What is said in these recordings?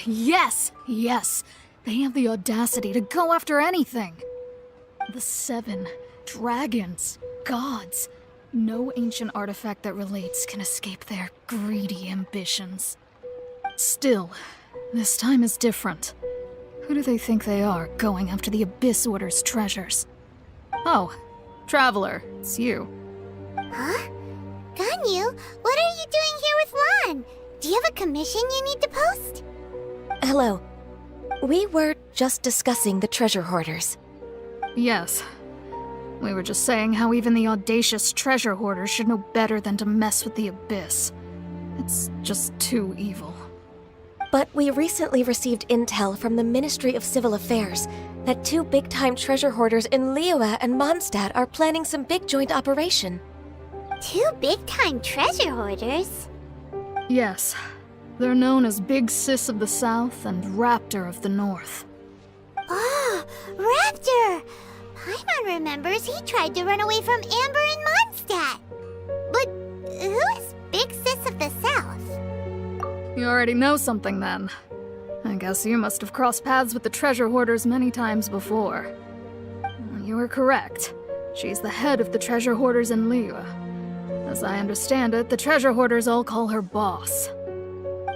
Yes! Yes! They have the audacity to go after anything! The 7 dragons, gods. No ancient artifact that relates can escape their greedy ambitions. Still, this time is different. Who do they think they are, going after the Abyss Order's treasures? Oh, Traveler, it's you. Huh? Ganyu, what are you doing here with Lan? Do you have a commission you need to post? Hello. We were just discussing the treasure hoarders. Yes. We were just saying how even the audacious treasure hoarders should know better than to mess with the Abyss. It's just too evil. But we recently received intel from the Ministry of Civil Affairs that 2 big-time treasure hoarders in Liyue and Mondstadt are planning some big joint operation. 2 big-time treasure hoarders? Yes. They're known as Big Sis of the South and Raptor of the North. Oh, Raptor! Paimon remembers he tried to run away from Amber in Mondstadt. But who is Big Sis of the South? You already know something then. I guess you must have crossed paths with the treasure hoarders many times before. You were correct. She's the head of the treasure hoarders in Liyue. As I understand it, the treasure hoarders all call her boss.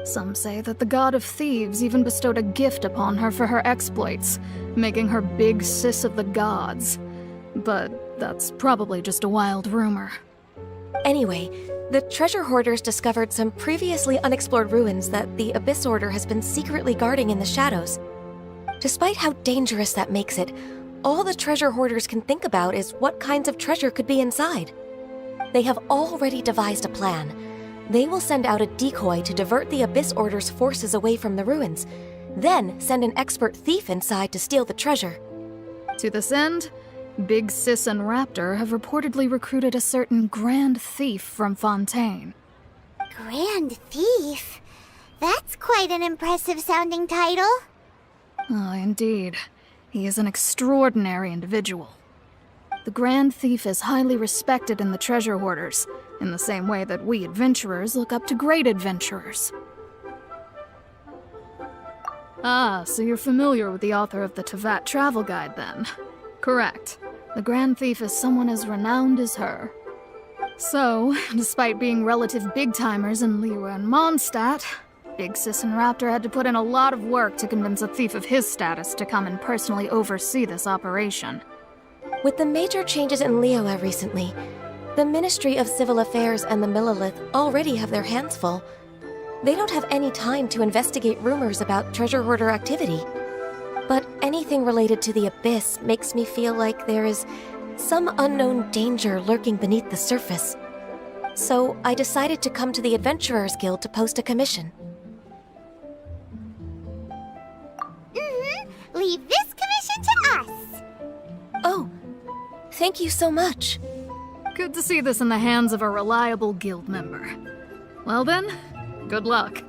Some say that the god of thieves even bestowed a gift upon her for her exploits, making her Big Sis of the gods. But that's probably just a wild rumor. Anyway, the treasure hoarders discovered some previously unexplored ruins that the Abyss Order has been secretly guarding in the shadows. Despite how dangerous that makes it, all the treasure hoarders can think about is what kinds of treasure could be inside. They have already devised a plan. They will send out a decoy to divert the Abyss Order's forces away from the ruins, then send an expert thief inside to steal the treasure. To this end, Big Sis and Raptor have reportedly recruited a certain Grand Thief from Fontaine. Grand Thief? That's quite an impressive sounding title. Oh, indeed. He is an extraordinary individual. The Grand Thief is highly respected in the treasure hoarders, in the same way that we adventurers look up to great adventurers. Ah, so you're familiar with the author of the Tevat Travel Guide, then? Correct. The Grand Thief is someone as renowned as her. So, despite being relative big-timers in Liyue and Mondstadt, Big Sis and Raptor had to put in a lot of work to convince a thief of his status to come and personally oversee this operation. With the major changes in Liyue recently, the Ministry of Civil Affairs and the Millelith already have their hands full. They don't have any time to investigate rumors about treasure hoarder activity. But anything related to the Abyss makes me feel like there is some unknown danger lurking beneath the surface. So I decided to come to the Adventurers Guild to post a commission. Leave this commission to us. Oh, thank you so much. Good to see this in the hands of a reliable guild member. Well then, good luck.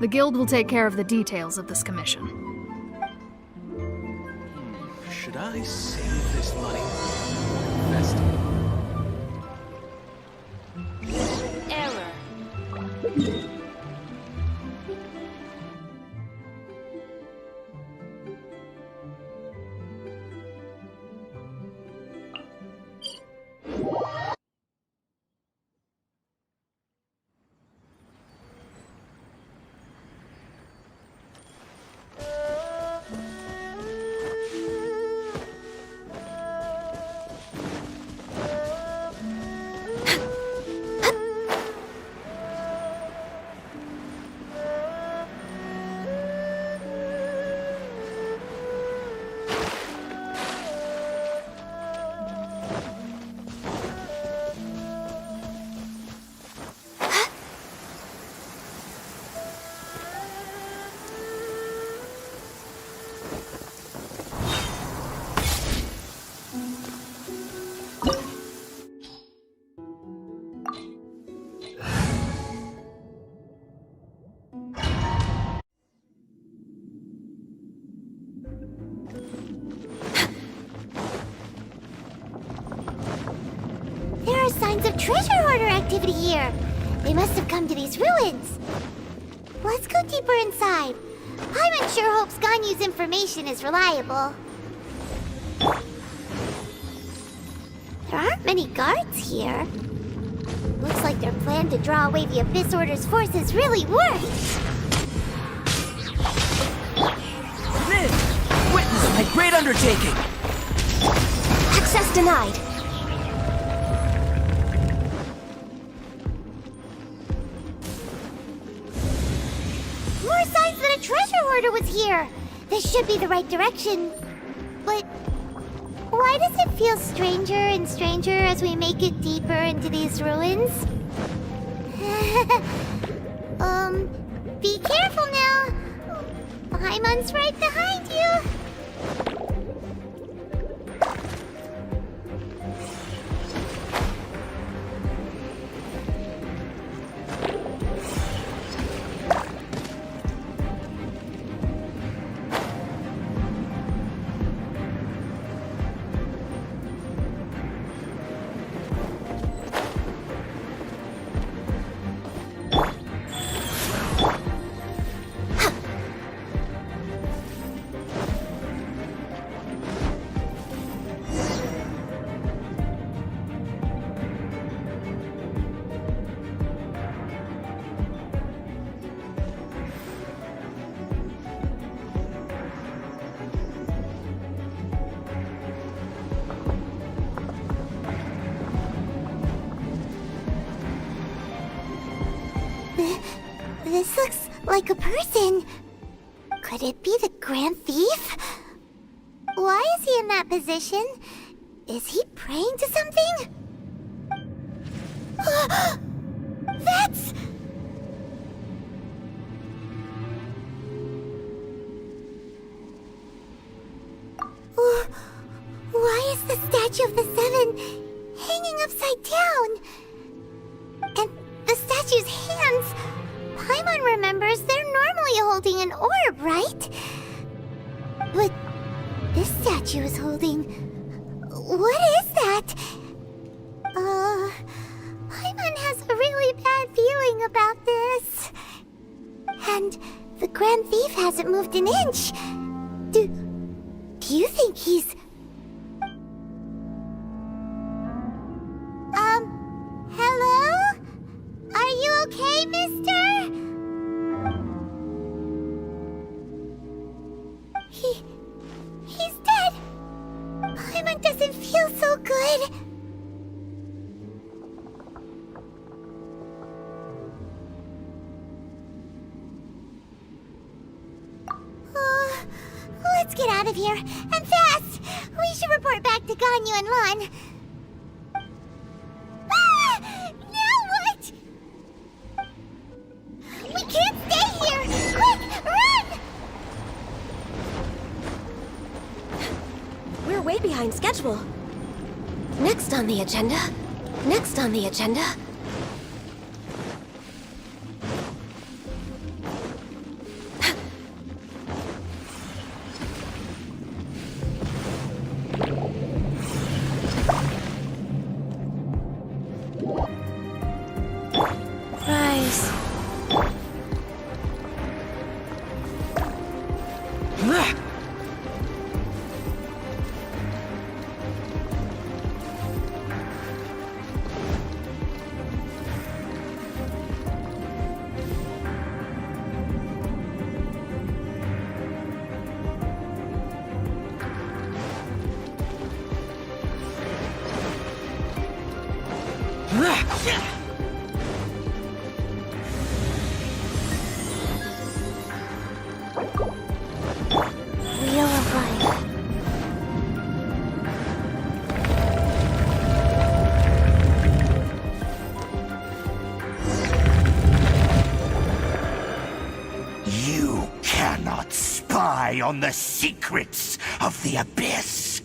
The guild will take care of the details of this commission. Should I save this money? Invest it? Error. There are signs of treasure hoarder activity here. They must have come to these ruins. Let's go deeper inside. Paimon sure hopes Ganyu's information is reliable. There aren't many guards here. Looks like their plan to draw away the Abyss Order's forces really worked. Min! Witness my great undertaking! Access denied. More signs that a treasure hoarder was here! This should be the right direction. But why does it feel stranger and stranger as we make it deeper into these ruins? Be careful now! Paimon's right behind you! This looks like a person. Could it be the Grand Thief? Why is he in that position? Is he praying to something? That's... Why is the statue of the Seven hanging upside down? And the statue's hands... Paimon remembers they're normally holding an orb, right? But this statue is holding... What is that? Paimon has a really bad feeling about this. And the Grand Thief hasn't moved an inch. Do you think he's... Hello? Are you okay, mister? He's dead. Paimon doesn't feel so good. Let's get out of here, and fast! We should report back to Ganyu and Lon. Now what? We can't stay here! Quick, run! We're way behind schedule. Next on the agenda. Next on the agenda. Rise. Wheel of Life. You cannot spy on the secrets of the Abyss.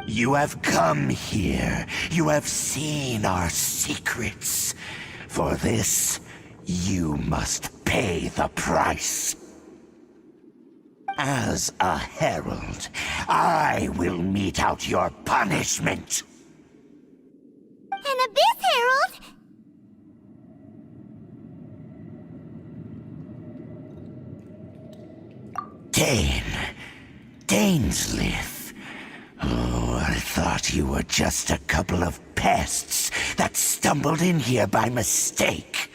You have come here. You have seen our secrets. For this, you must pay the price. As a herald, I will mete out your punishment. An Abyss Herald? Dainsleif. Oh, I thought you were just a couple of pests that stumbled in here by mistake.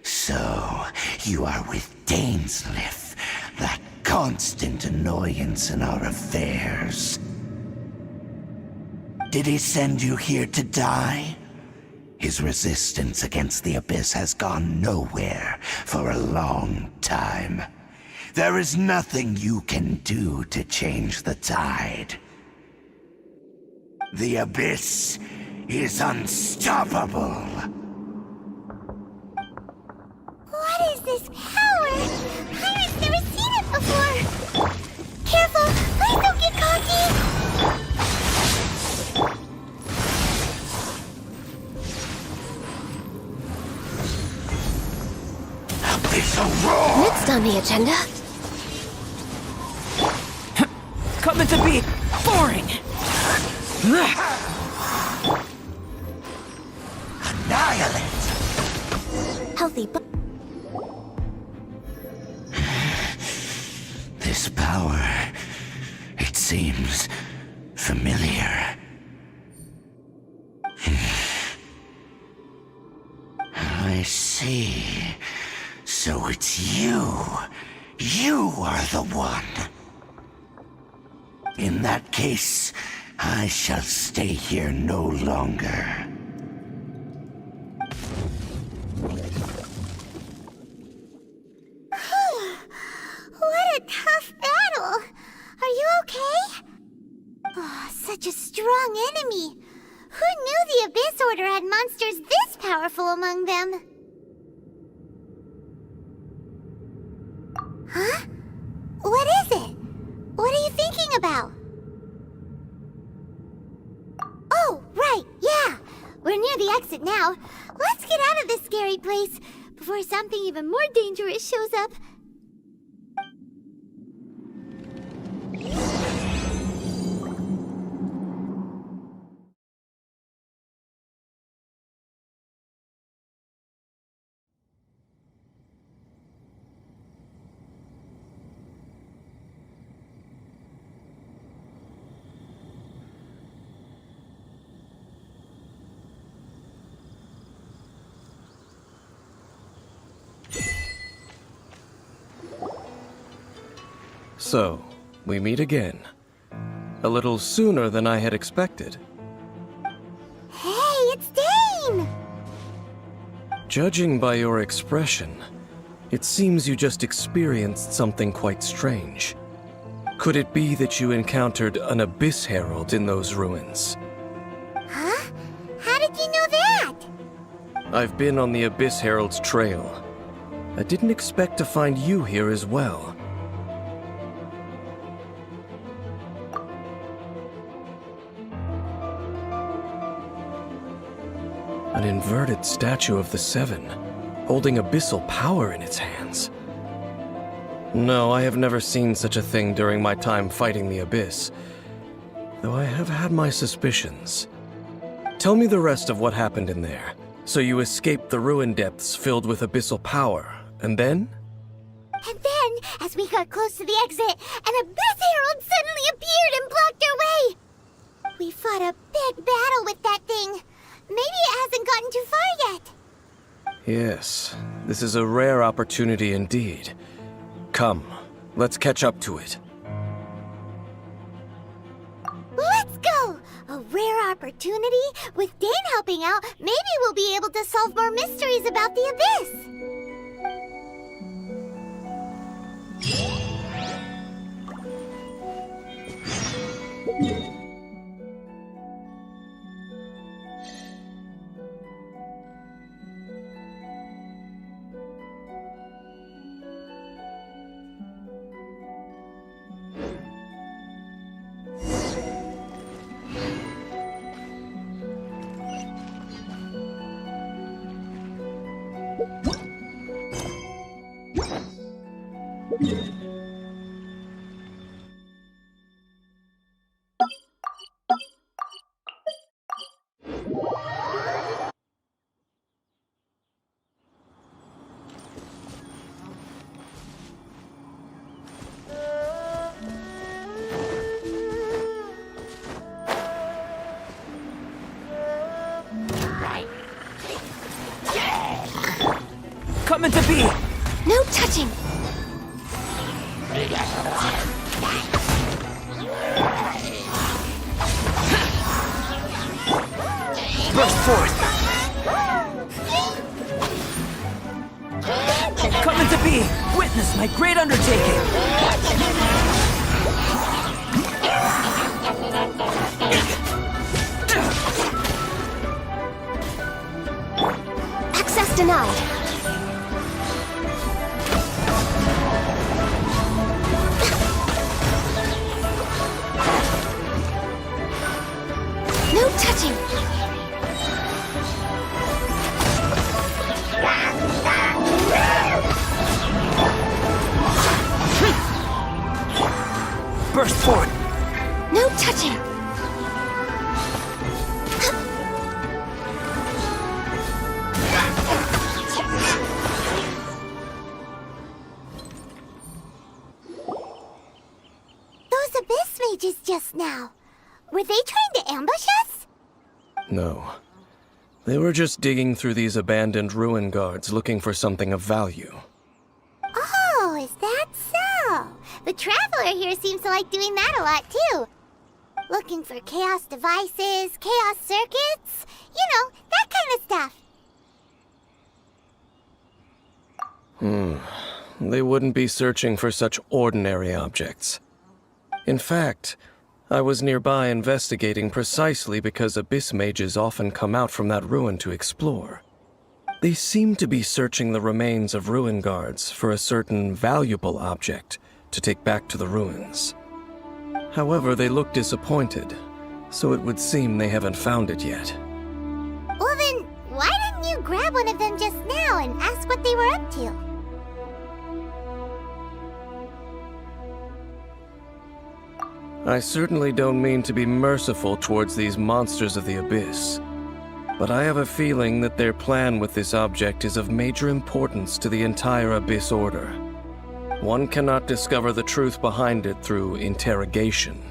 So, you are with Dainsleif, that constant annoyance in our affairs. Did he send you here to die? His resistance against the Abyss has gone nowhere for a long time. There is nothing you can do to change the tide. The Abyss is unstoppable. What is this power? Pirate's never seen it before. Careful! Please don't get cocky! Abyssal roar! Next on the agenda. Coming to be boring! Annihilate! Healthy, but This power, it seems familiar. I see. So it's you. You are the one. In that case, I shall stay here no longer. What a tough battle! Are you okay? Oh, such a strong enemy. Who knew the Abyss Order had monsters this powerful among them? Huh? What is it? What are you thinking about? Oh, right, yeah. We're near the exit now. Let's get out of this scary place before something even more dangerous shows up. So, we meet again. A little sooner than I had expected. Hey, it's Dane! Judging by your expression, it seems you just experienced something quite strange. Could it be that you encountered an Abyss Herald in those ruins? Huh? How did you know that? I've been on the Abyss Herald's trail. I didn't expect to find you here as well. An inverted statue of the Seven, holding abyssal power in its hands. No, I have never seen such a thing during my time fighting the Abyss, though I have had my suspicions. Tell me the rest of what happened in there. So you escaped the ruin depths filled with abyssal power, and then? And then, as we got close to the exit, an Abyss Herald suddenly appeared and blocked our way! We fought a big battle with that thing. Maybe it hasn't gotten too far yet. Yes, this is a rare opportunity indeed. Come, let's catch up to it. Let's go! A rare opportunity? With Dane helping out, maybe we'll be able to solve more mysteries about the Abyss. Coming to be! No touching! Burst forth! Coming to be! Witness my great undertaking! Access denied. No touching! Burst forth! No touching! Those abyss mages just now. Were they trying to ambush us? No. They were just digging through these abandoned ruin guards looking for something of value. Oh, is that so? The Traveler here seems to like doing that a lot, too. Looking for chaos devices, chaos circuits, you know, that kind of stuff. They wouldn't be searching for such ordinary objects. In fact, I was nearby investigating precisely because abyss mages often come out from that ruin to explore. They seem to be searching the remains of ruin guards for a certain valuable object to take back to the ruins. However, they look disappointed, so it would seem they haven't found it yet. Well then, why didn't you grab one of them just now and ask what they were up to? I certainly don't mean to be merciful towards these monsters of the abyss, but I have a feeling that their plan with this object is of major importance to the entire Abyss Order. One cannot discover the truth behind it through interrogation.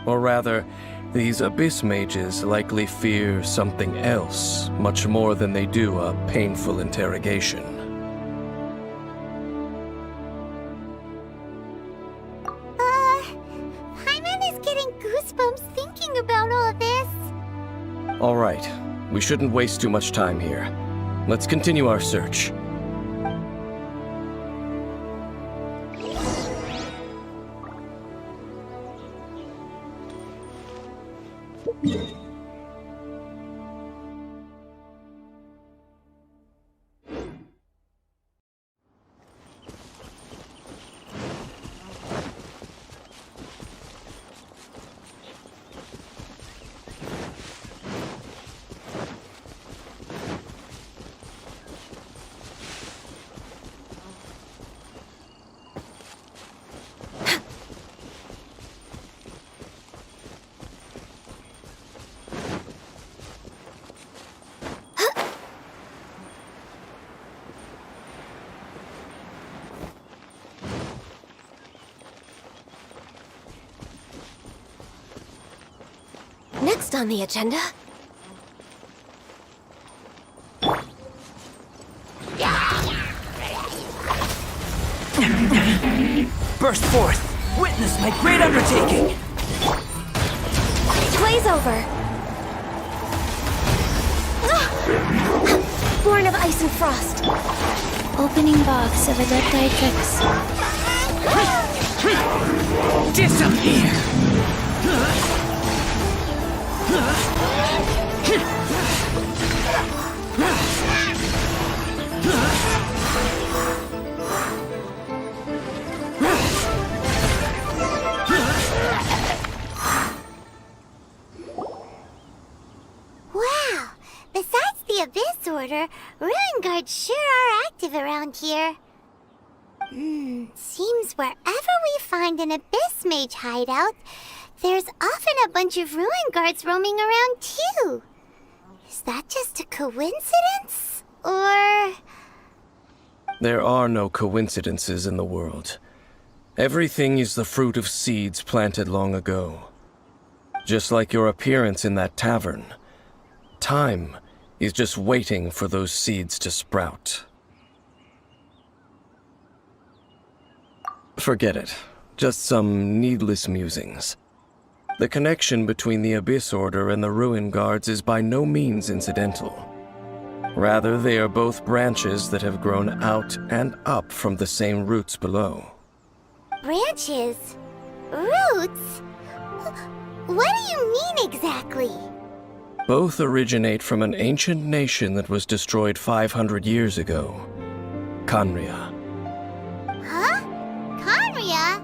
Or rather, these abyss mages likely fear something else much more than they do a painful interrogation. Paimon is getting goosebumps thinking about all this. All right, we shouldn't waste too much time here. Let's continue our search. Next on the agenda... Burst forth! Witness my great undertaking! Blaze over! Born of ice and frost. Opening box of Adeptitrix. Disappear! Wow! Besides the Abyss Order, Ruin Guards sure are active around here. Seems wherever we find an Abyss Mage hideout, there's often a bunch of Ruin Guards roaming around too. Is that just a coincidence? Or... There are no coincidences in the world. Everything is the fruit of seeds planted long ago. Just like your appearance in that tavern. Time is just waiting for those seeds to sprout. Forget it. Just some needless musings. The connection between the Abyss Order and the Ruin Guards is by no means incidental. Rather, they are both branches that have grown out and up from the same roots below. Branches? Roots? What do you mean exactly? Both originate from an ancient nation that was destroyed 500 years ago. Khaenri'ah. Huh? Khaenri'ah?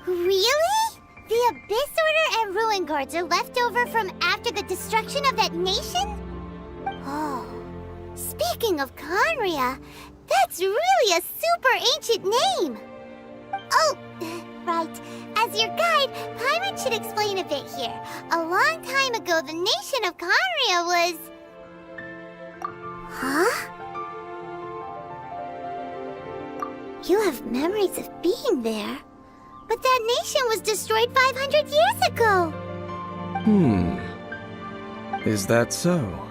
Really? The Abyss Order and Ruin Guards are left over from after the destruction of that nation? Oh. Speaking of Khaenri'ah, that's really a super ancient name! Oh, right. As your guide, Paimon should explain a bit here. A long time ago, the nation of Khaenri'ah was... Huh? You have memories of being there. But that nation was destroyed 500 years ago! Is that so?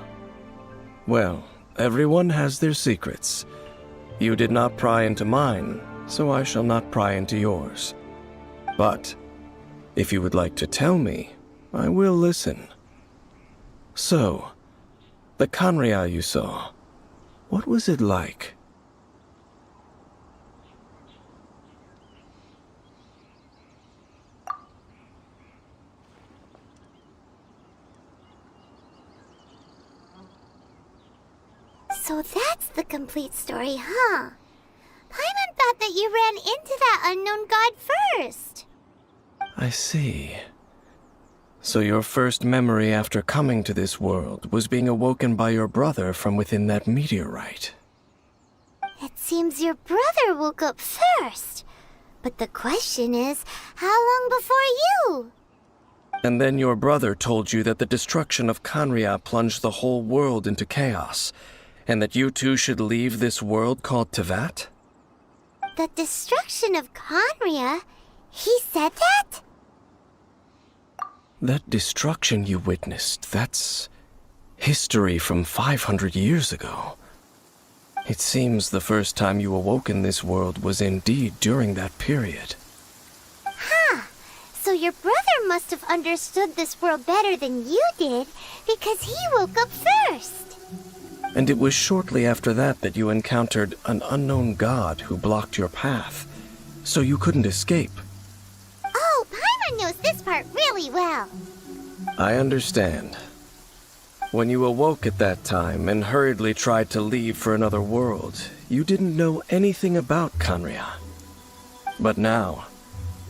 Well, everyone has their secrets. You did not pry into mine, so I shall not pry into yours. But, if you would like to tell me, I will listen. So, the Khaenri'ah you saw, what was it like? So that's the complete story, huh? Paimon thought that you ran into that unknown god first. I see. So your first memory after coming to this world was being awoken by your brother from within that meteorite. It seems your brother woke up first. But the question is, how long before you? And then your brother told you that the destruction of Khaenri'ah plunged the whole world into chaos, and that you two should leave this world called Teyvat? The destruction of Khaenri'ah? He said that? That destruction you witnessed, that's history from 500 years ago. It seems the first time you awoke in this world was indeed during that period. Huh. So your brother must have understood this world better than you did, because he woke up first. And it was shortly after that that you encountered an unknown god who blocked your path, so you couldn't escape. Oh, Paimon knows this part really well. I understand. When you awoke at that time and hurriedly tried to leave for another world, you didn't know anything about Khaenri'ah. But now,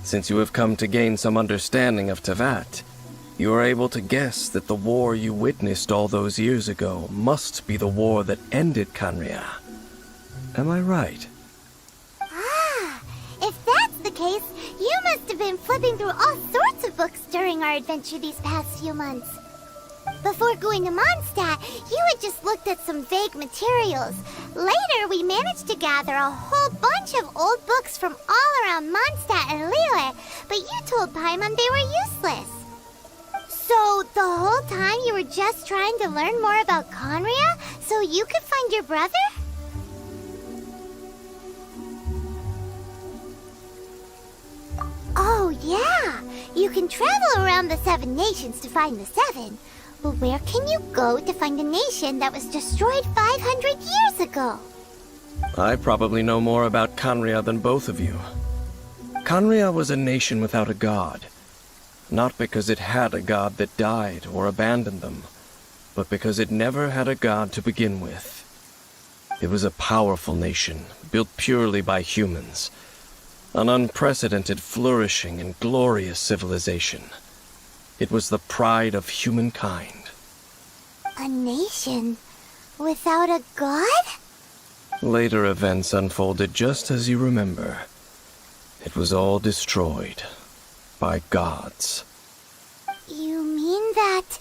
since you have come to gain some understanding of Teyvat, you are able to guess that the war you witnessed all those years ago must be the war that ended Khaenri'ah. Am I right? Ah, if that's the case, you must have been flipping through all sorts of books during our adventure these past few months. Before going to Mondstadt, you had just looked at some vague materials. Later, we managed to gather a whole bunch of old books from all around Mondstadt and Liyue, but you told Paimon they were useless. So, the whole time you were just trying to learn more about Khaenri'ah so you could find your brother? Oh, yeah! You can travel around the 7 nations to find the 7. But where can you go to find a nation that was destroyed 500 years ago? I probably know more about Khaenri'ah than both of you. Khaenri'ah was a nation without a god. Not because it had a god that died or abandoned them, but because it never had a god to begin with. It was a powerful nation, built purely by humans. An unprecedented, flourishing, and glorious civilization. It was the pride of humankind. A nation without a god? Later events unfolded just as you remember. It was all destroyed by gods. You mean that...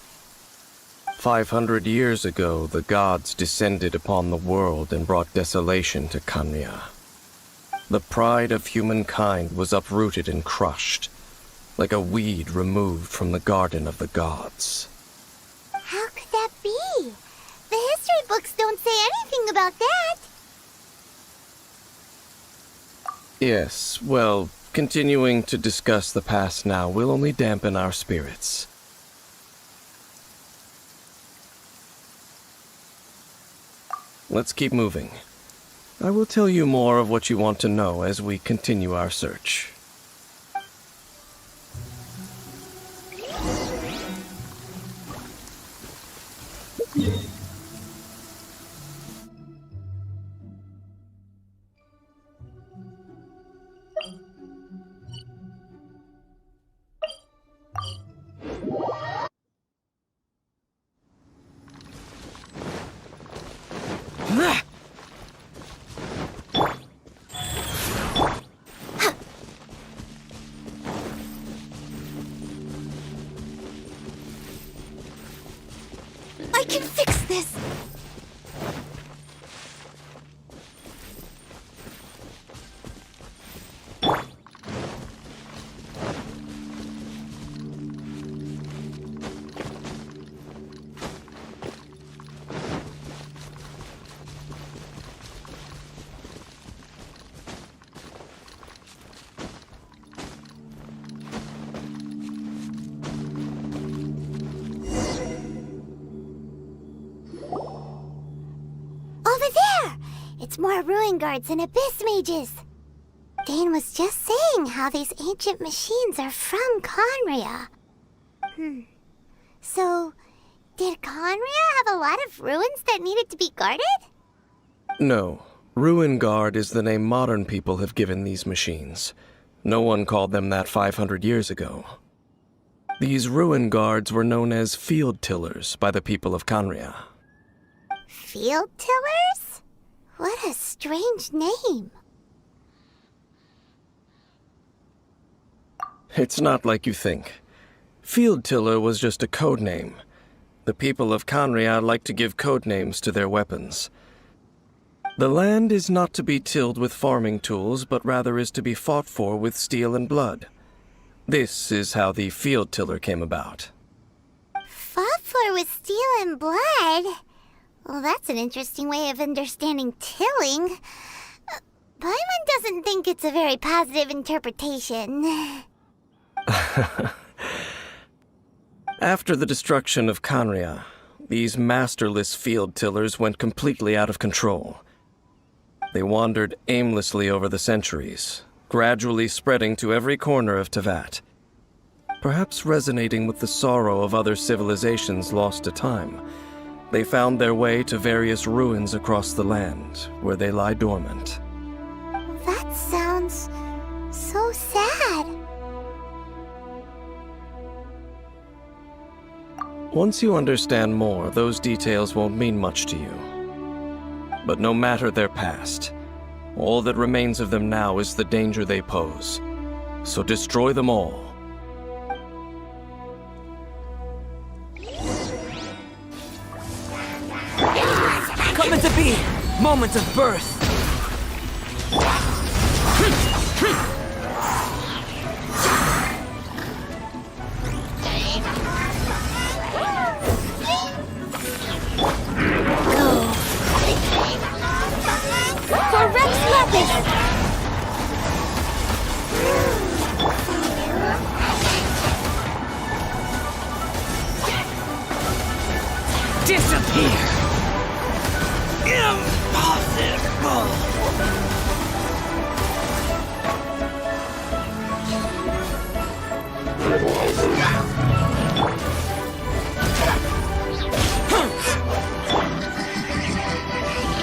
500 years ago, the gods descended upon the world and brought desolation to Khaenri'ah. The pride of humankind was uprooted and crushed, like a weed removed from the garden of the gods. How could that be? The history books don't say anything about that. Yes, well, continuing to discuss the past now will only dampen our spirits. Let's keep moving. I will tell you more of what you want to know as we continue our search. I can fix this! Over there! It's more ruin guards and abyss mages. Dane was just saying how these ancient machines are from Conria. So, did Conria have a lot of ruins that needed to be guarded? No. Ruin Guard is the name modern people have given these machines. No one called them that 500 years ago. These Ruin Guards were known as Field Tillers by the people of Conria. Field tillers? What a strange name. It's not like you think. Field Tiller was just a code name. The people of Conria like to give code names to their weapons. The land is not to be tilled with farming tools, but rather is to be fought for with steel and blood. This is how the Field Tiller came about. Fought for with steel and blood? Well, that's an interesting way of understanding tilling. Paimon doesn't think it's a very positive interpretation. After the destruction of Conria, these masterless field tillers went completely out of control. They wandered aimlessly over the centuries, gradually spreading to every corner of Teyvat. Perhaps resonating with the sorrow of other civilizations lost to time, they found their way to various ruins across the land, where they lie dormant. That sounds so sad. Once you understand more, those details won't mean much to you. But no matter their past, all that remains of them now is the danger they pose. So destroy them all. Coming to be! Moment of birth! For Rex Lapis! Disappear! Impossible!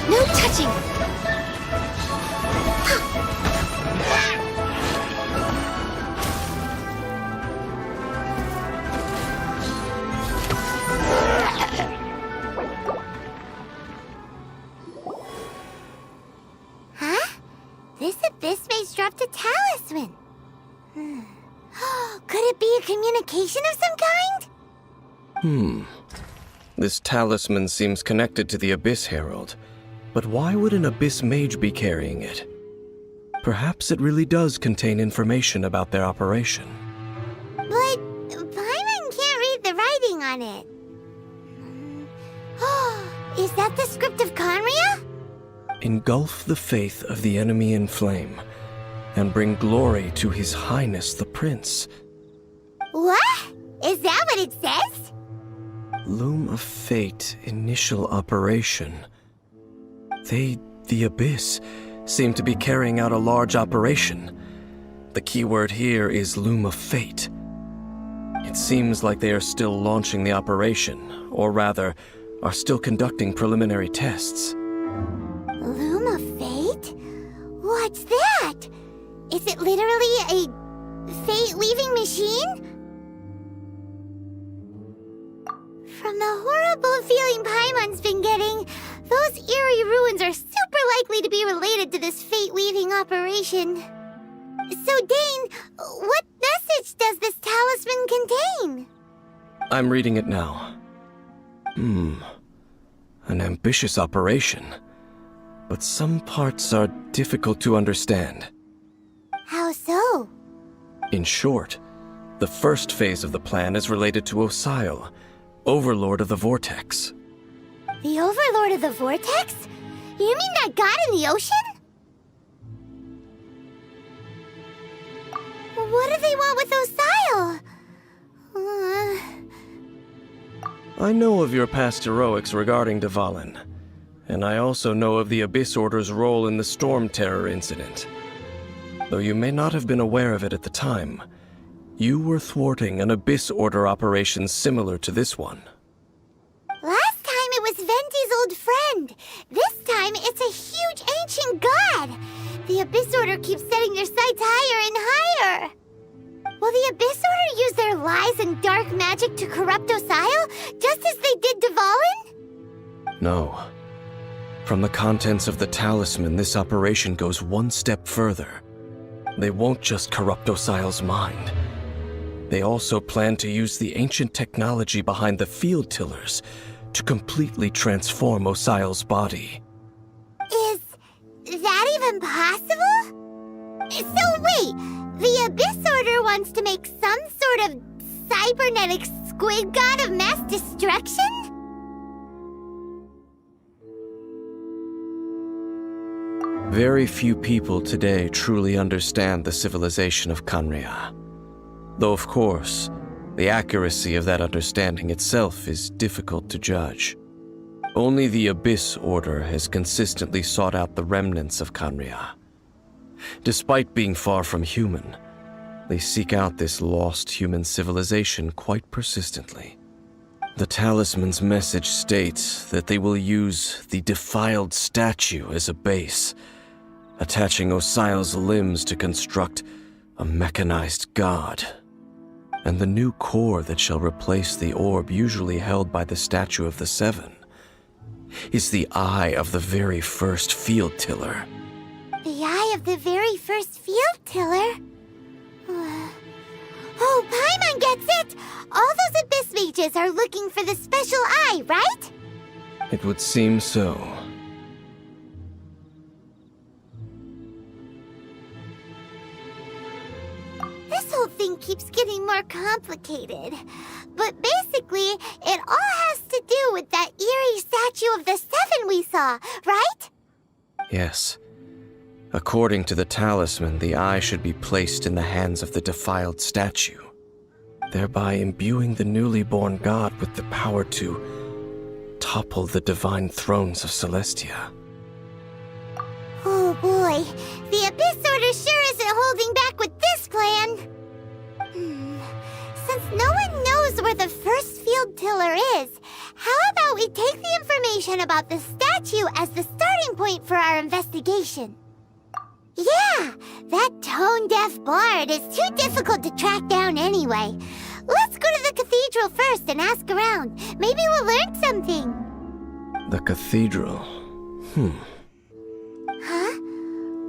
No touching! Huh? This abyss maze dropped a talisman. Could it be a communication of some kind? This talisman seems connected to the Abyss Herald. But why would an Abyss Mage be carrying it? Perhaps it really does contain information about their operation. But Paimon can't read the writing on it. Is that the script of Conria? Engulf the faith of the enemy in flame. and bring glory to His Highness the Prince. What? Is that what it says? Loom of Fate initial operation. They, the Abyss, seem to be carrying out a large operation. The keyword here is Loom of Fate. It seems like they are still launching the operation, or rather, are still conducting preliminary tests. Loom of Fate? What's that? Is it literally a fate-weaving machine? From the horrible feeling Paimon's been getting, those eerie ruins are super likely to be related to this fate-weaving operation. So, Dane, what message does this talisman contain? I'm reading it now. An ambitious operation. But some parts are difficult to understand. How so? In short, the first phase of the plan is related to Osile, Overlord of the Vortex. The Overlord of the Vortex? You mean that god in the ocean? What do they want with Osile? I know of your past heroics regarding Dvalin, and I also know of the Abyss Order's role in the Storm Terror incident. Though you may not have been aware of it at the time, you were thwarting an Abyss Order operation similar to this one. Last time it was Venti's old friend. This time it's a huge ancient god. The Abyss Order keeps setting their sights higher and higher. Will the Abyss Order use their lies and dark magic to corrupt Osile, just as they did Dvalin? No. From the contents of the talisman, this operation goes one step further. They won't just corrupt Osile's mind. They also plan to use the ancient technology behind the field tillers to completely transform Osile's body. Is that even possible? So wait, the Abyss Order wants to make some sort of cybernetic squid god of mass destruction? Very few people today truly understand the civilization of Khaenri'ah. Though, of course, the accuracy of that understanding itself is difficult to judge. Only the Abyss Order has consistently sought out the remnants of Khaenri'ah. Despite being far from human, they seek out this lost human civilization quite persistently. The talisman's message states that they will use the defiled statue as a base, attaching Osile's limbs to construct a mechanized god. And the new core that shall replace the orb usually held by the Statue of the Seven is the eye of the very first field tiller. The eye of the very first field tiller? Oh, Paimon gets it! All those Abyss mages are looking for the special eye, right? It would seem so. This whole thing keeps getting more complicated. But basically, it all has to do with that eerie Statue of the Seven we saw, right? Yes. According to the talisman, the eye should be placed in the hands of the defiled statue, thereby imbuing the newly born god with the power to topple the divine thrones of Celestia. Oh boy, the Abyss Order sure isn't holding back with this plan. Since no one knows where the first field tiller is, how about we take the information about the statue as the starting point for our investigation? Yeah, that tone-deaf bard is too difficult to track down anyway. Let's go to the cathedral first and ask around. Maybe we'll learn something. The cathedral. Huh?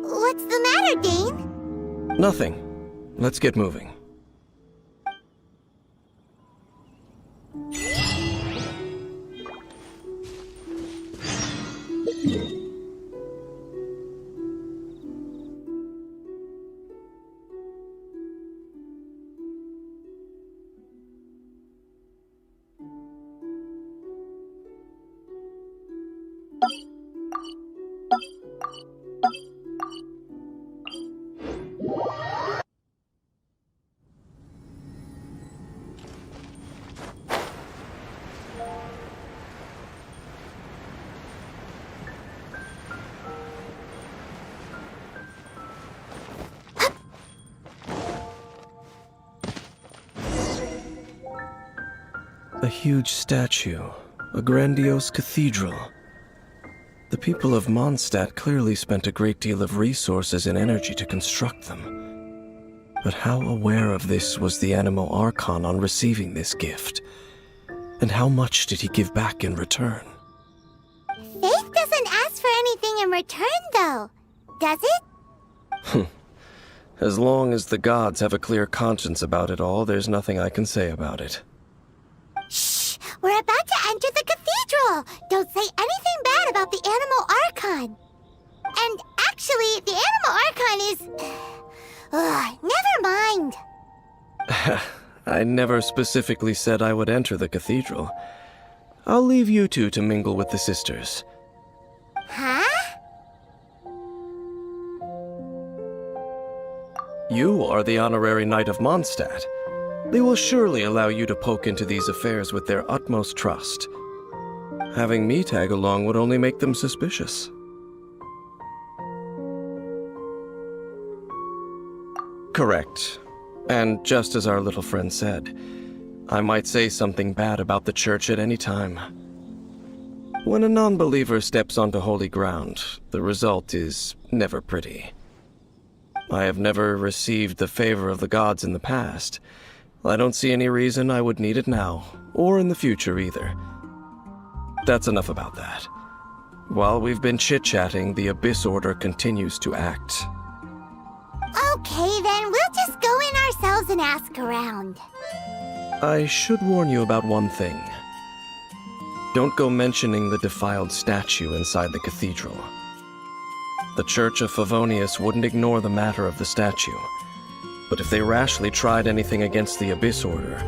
What's the matter, Dane? Nothing. Let's get moving. A huge statue, a grandiose cathedral. The people of Mondstadt clearly spent a great deal of resources and energy to construct them. But how aware of this was the Animo Archon on receiving this gift? And how much did he give back in return? Faith doesn't ask for anything in return, though. Does it? As long as the gods have a clear conscience about it all, there's nothing I can say about it. Shh! We're about to enter the cathedral! Don't say anything bad about the Animo Archon! And actually, the Animo Archon is... never mind! I never specifically said I would enter the cathedral. I'll leave you two to mingle with the sisters. Huh? You are the honorary Knight of Mondstadt. They will surely allow you to poke into these affairs with their utmost trust. Having me tag along would only make them suspicious. Correct. And just as our little friend said, I might say something bad about the church at any time. When a non-believer steps onto holy ground, the result is never pretty. I have never received the favor of the gods in the past. I don't see any reason I would need it now, or in the future either. That's enough about that. While we've been chit-chatting, the Abyss Order continues to act. Okay, then we'll just go in ourselves and ask around. I should warn you about one thing. Don't go mentioning the defiled statue inside the cathedral. The Church of Favonius wouldn't ignore the matter of the statue. But if they rashly tried anything against the Abyss Order,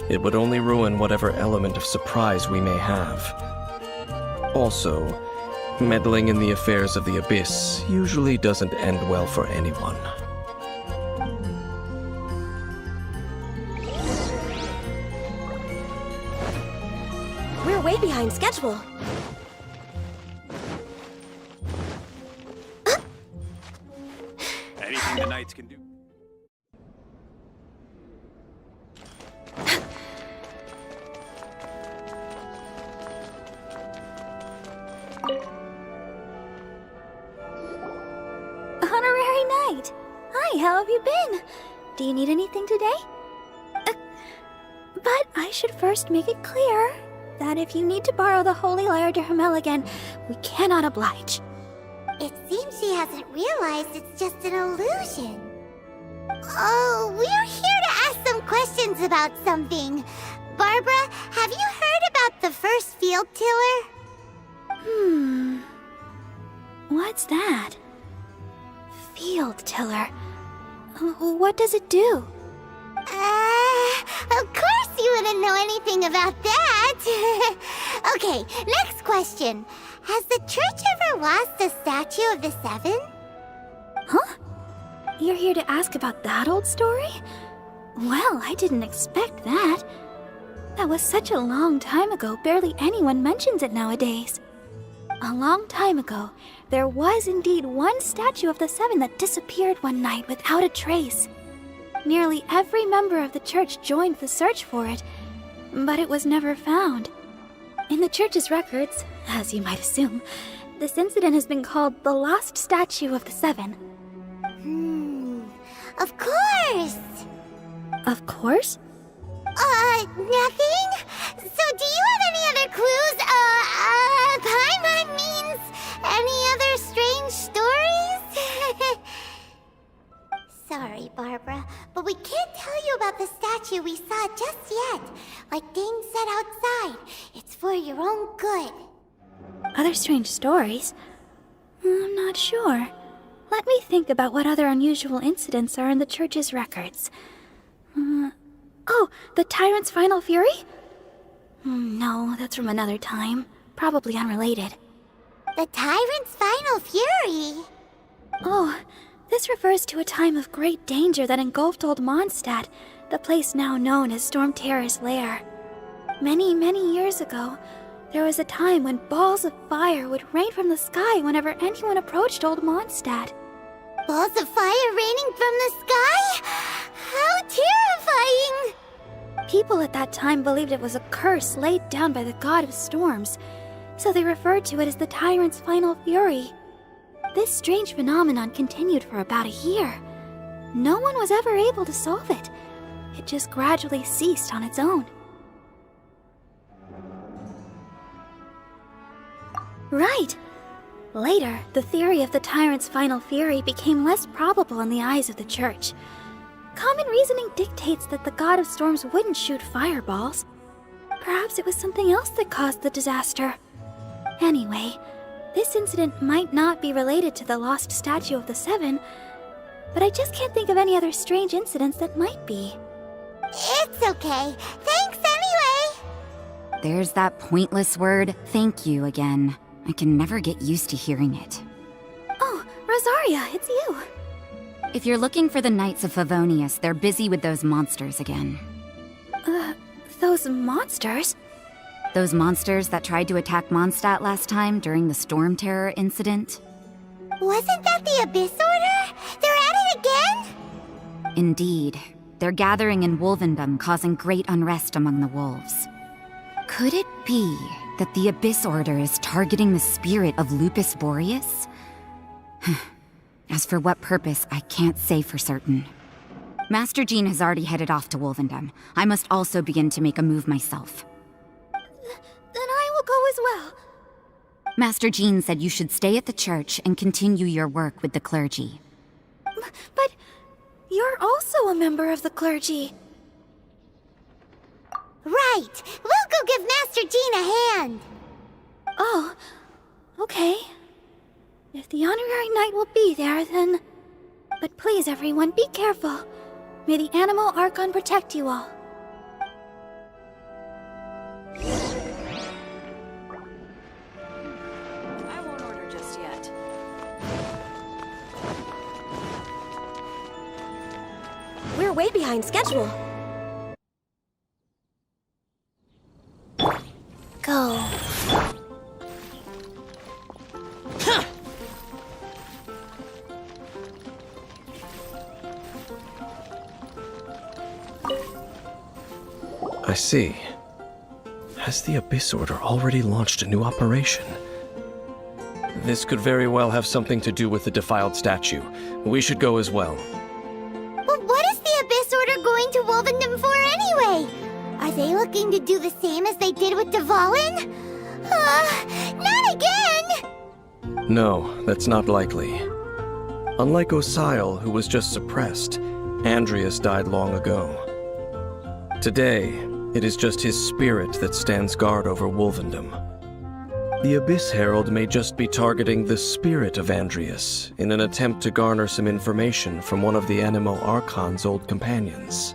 it would only ruin whatever element of surprise we may have. Also, meddling in the affairs of the Abyss usually doesn't end well for anyone. We're way behind schedule. Anything the Knights can do. Honorary Knight! Hi, how have you been? Do you need anything today? But I should first make it clear that if you need to borrow the Holy Lyre to Hermel again, we cannot oblige. It seems she hasn't realized it's just an illusion. Oh, we're here to ask some questions about something. Barbara, have you heard about the first field tiller? What's that? Field tiller. What does it do? Of course you wouldn't know anything about that. Okay, next question. Has the church ever lost a statue of the Seven? Huh? You're here to ask about that old story? Well, I didn't expect that. That was such a long time ago, barely anyone mentions it nowadays. A long time ago, there was indeed one statue of the Seven that disappeared one night without a trace. Nearly every member of the church joined the search for it, but it was never found. In the church's records, as you might assume, this incident has been called the Lost Statue of the Seven. Of course. Of course? Nothing? So do you have any other clues? Paimon means any other strange stories? Sorry, Barbara, but we can't tell you about the statue we saw just yet. Like Dane said outside, it's for your own good. Other strange stories? I'm not sure. Let me think about what other unusual incidents are in the church's records. Oh, the Tyrant's Final Fury? No, that's from another time. Probably unrelated. The Tyrant's Final Fury? Oh, this refers to a time of great danger that engulfed Old Mondstadt, the place now known as Storm Terror's lair. Many, many years ago, there was a time when balls of fire would rain from the sky whenever anyone approached Old Mondstadt. Balls of fire raining from the sky? How terrifying! People at that time believed it was a curse laid down by the god of storms, so they referred to it as the tyrant's final fury. This strange phenomenon continued for about a year. No one was ever able to solve it. It just gradually ceased on its own. Right. Later, the theory of the tyrant's final fury became less probable in the eyes of the church. Common reasoning dictates that the god of storms wouldn't shoot fireballs. Perhaps it was something else that caused the disaster. Anyway, this incident might not be related to the lost statue of the Seven, but I just can't think of any other strange incidents that might be. It's okay. Thanks anyway. There's that pointless word, thank you, again. I can never get used to hearing it. Oh, Rosaria, it's you. If you're looking for the Knights of Favonius, they're busy with those monsters again. Those monsters? Those monsters that tried to attack Mondstadt last time during the Storm Terror incident? Wasn't that the Abyss Order? They're at it again? Indeed. They're gathering in Wolvendom, causing great unrest among the wolves. Could it be that the Abyss Order is targeting the spirit of Lupus Boreas? As for what purpose, I can't say for certain. Master Jean has already headed off to Wolvendom. I must also begin to make a move myself. Then I will go as well. Master Jean said you should stay at the church and continue your work with the clergy. But you're also a member of the clergy. Right. We'll go give Master Jean a hand. Oh, okay. If the honorary knight will be there, then... But please, everyone, be careful. May the Animal Archon protect you all. I won't order just yet. We're way behind schedule. Go. I see. Has the Abyss Order already launched a new operation? This could very well have something to do with the defiled statue. We should go as well. But what is the Abyss Order going to Wolvendom for anyway? Are they looking to do the same as they did with Dvalin? Not again! No, that's not likely. Unlike Osile, who was just suppressed, Andreas died long ago. Today, it is just his spirit that stands guard over Wolvendom. The Abyss Herald may just be targeting the spirit of Andreas in an attempt to garner some information from one of the Animal Archon's old companions.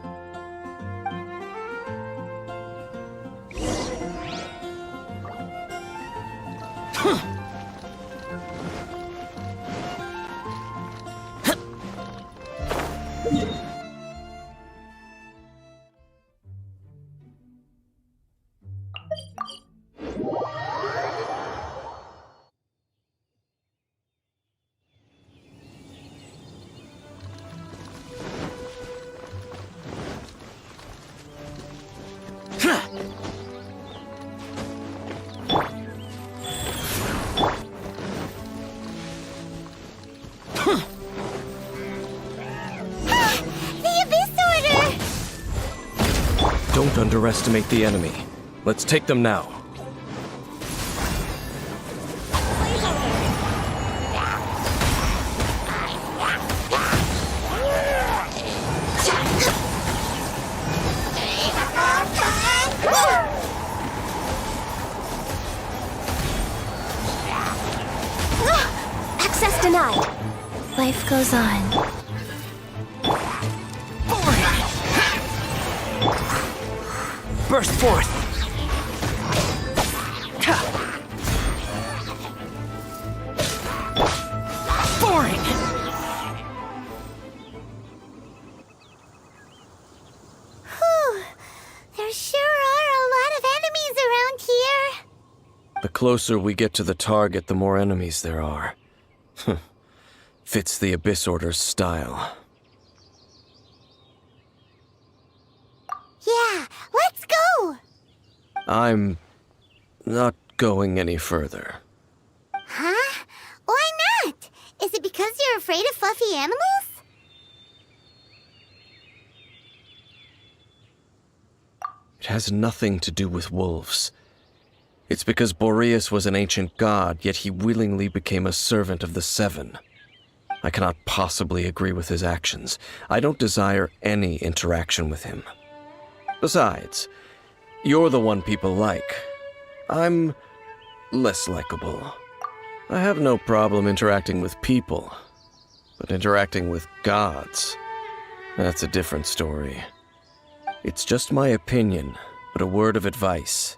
Don't underestimate the enemy. Let's take them now. Access denied. Life goes on. Burst forth! Boring! Whew. There sure are a lot of enemies around here. The closer we get to the target, the more enemies there are. Fits the Abyss Order's style. Yeah, I'm not going any further. Huh? Why not? Is it because you're afraid of fluffy animals? It has nothing to do with wolves. It's because Boreas was an ancient god, yet he willingly became a servant of the Seven. I cannot possibly agree with his actions. I don't desire any interaction with him. Besides, you're the one people like. I'm less likable. I have no problem interacting with people, but interacting with gods, that's a different story. It's just my opinion, but a word of advice.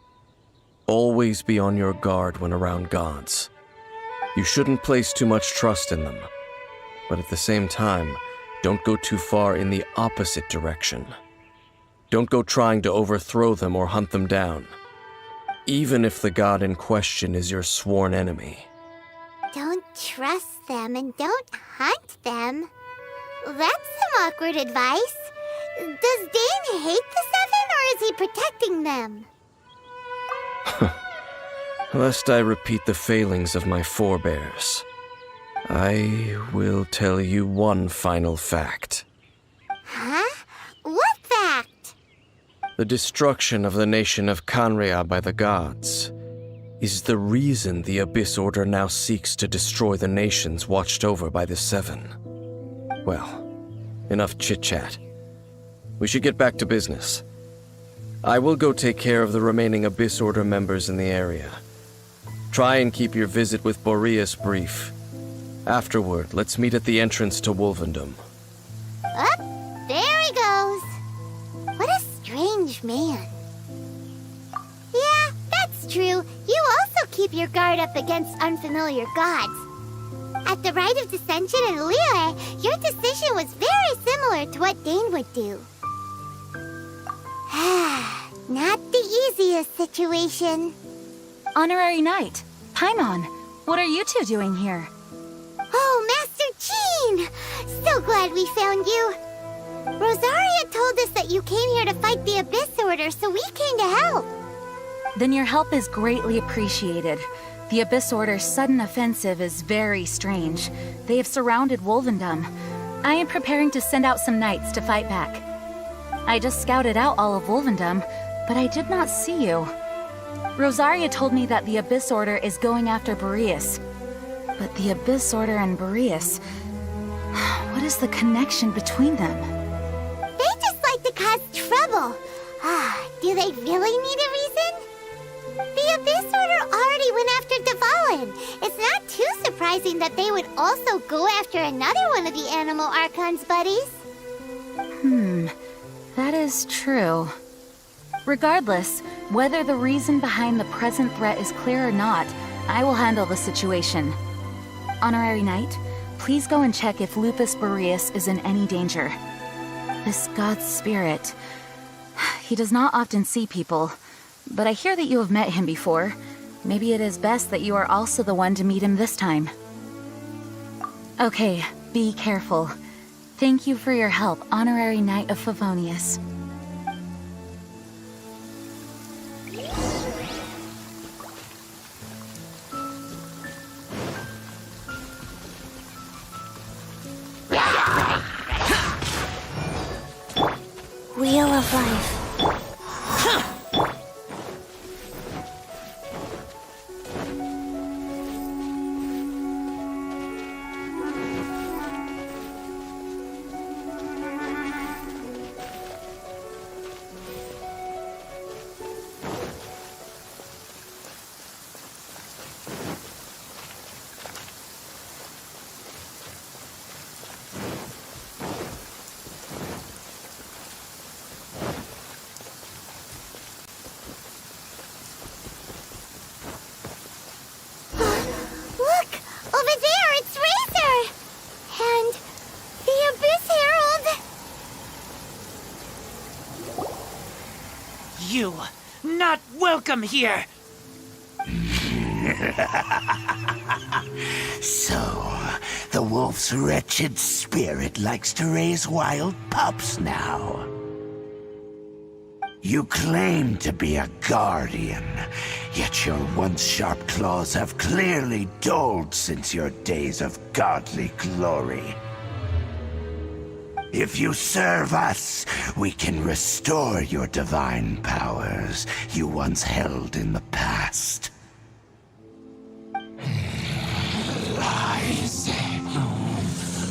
Always be on your guard when around gods. You shouldn't place too much trust in them, but at the same time, don't go too far in the opposite direction. Don't go trying to overthrow them or hunt them down, even if the god in question is your sworn enemy. Don't trust them and don't hunt them. That's some awkward advice. Does Dane hate the Seven, or is he protecting them? Lest I repeat the failings of my forebears, I will tell you one final fact. Huh? What fact? The destruction of the nation of Canrea by the gods is the reason the Abyss Order now seeks to destroy the nations watched over by the Seven. Well, enough chit-chat. We should get back to business. I will go take care of the remaining Abyss Order members in the area. Try and keep your visit with Boreas brief. Afterward, let's meet at the entrance to Wolvendom. Up, there he goes. What a strange man. Yeah, that's true. You also keep your guard up against unfamiliar gods. At the Rite of Dissension in Liyue, your decision was very similar to what Dane would do. Not the easiest situation. Honorary Knight, Paimon, what are you two doing here? Oh, Master Jean! So glad we found you. Rosaria told us that you came here to fight the Abyss Order, so we came to help. Then your help is greatly appreciated. The Abyss Order's sudden offensive is very strange. They have surrounded Wolvendom. I am preparing to send out some knights to fight back. I just scouted out all of Wolvendom, but I did not see you. Rosaria told me that the Abyss Order is going after Boreas. But the Abyss Order and Boreas... what is the connection between them? They just like to cause trouble. Do they really need a reason? The Abyss Order already went after Dvalin. It's not too surprising that they would also go after another one of the Animal Archon's buddies. That is true. Regardless, whether the reason behind the present threat is clear or not, I will handle the situation. Honorary Knight, please go and check if Lupus Boreas is in any danger. This god's spirit... he does not often see people, but I hear that you have met him before. Maybe it is best that you are also the one to meet him this time. Okay, be careful. Thank you for your help, Honorary Knight of Favonius. Wheel of Life. You, not welcome here! So, the wolf's wretched spirit likes to raise wild pups now. You claim to be a guardian, yet your once sharp claws have clearly dulled since your days of godly glory. If you serve us, we can restore your divine powers you once held in the past. Lies.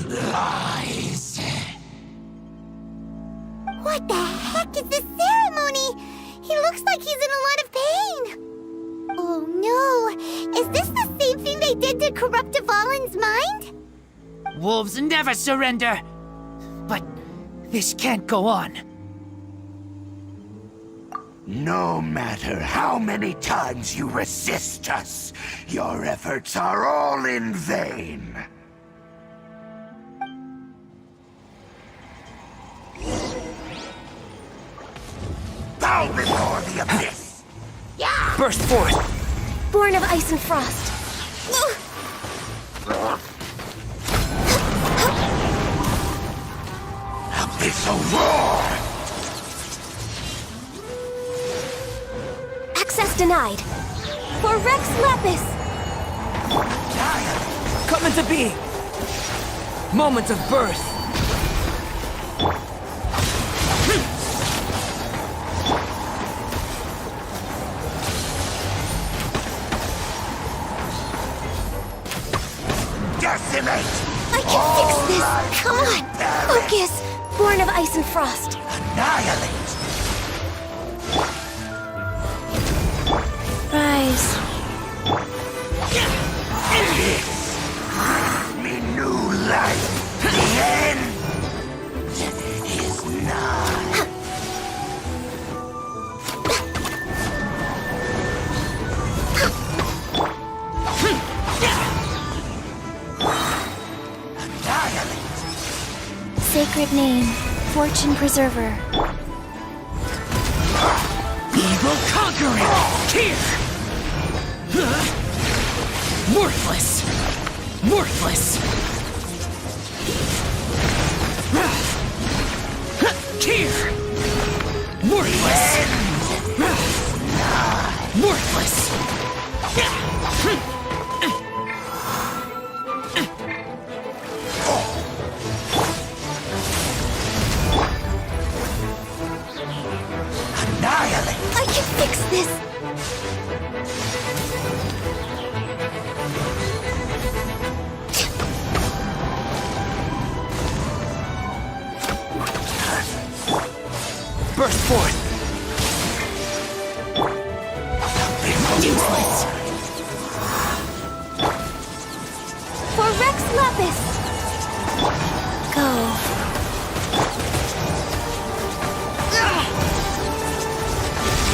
Lies. What the heck is this ceremony? He looks like he's in a lot of pain. Oh no, is this the same thing they did to corrupt Dvalin's mind? Wolves never surrender! But this can't go on. No matter how many times you resist us, your efforts are all in vain. Bow before the abyss! Burst forth! Born of ice and frost. Abyssal roar! Access denied. For Rex Lapis. Come into being! Moment of birth! Decimate! I can fix this. Come on. Focus. Born of ice and frost. Annihilate! Rise. Me new life! The end is nigh! Sacred name, Fortune Preserver. Evil conquering! Here! Worthless! Worthless! Here! Worthless! Worthless! Annihilate! I can fix this. Burst forth! Useless! For Rex Lapis. Go.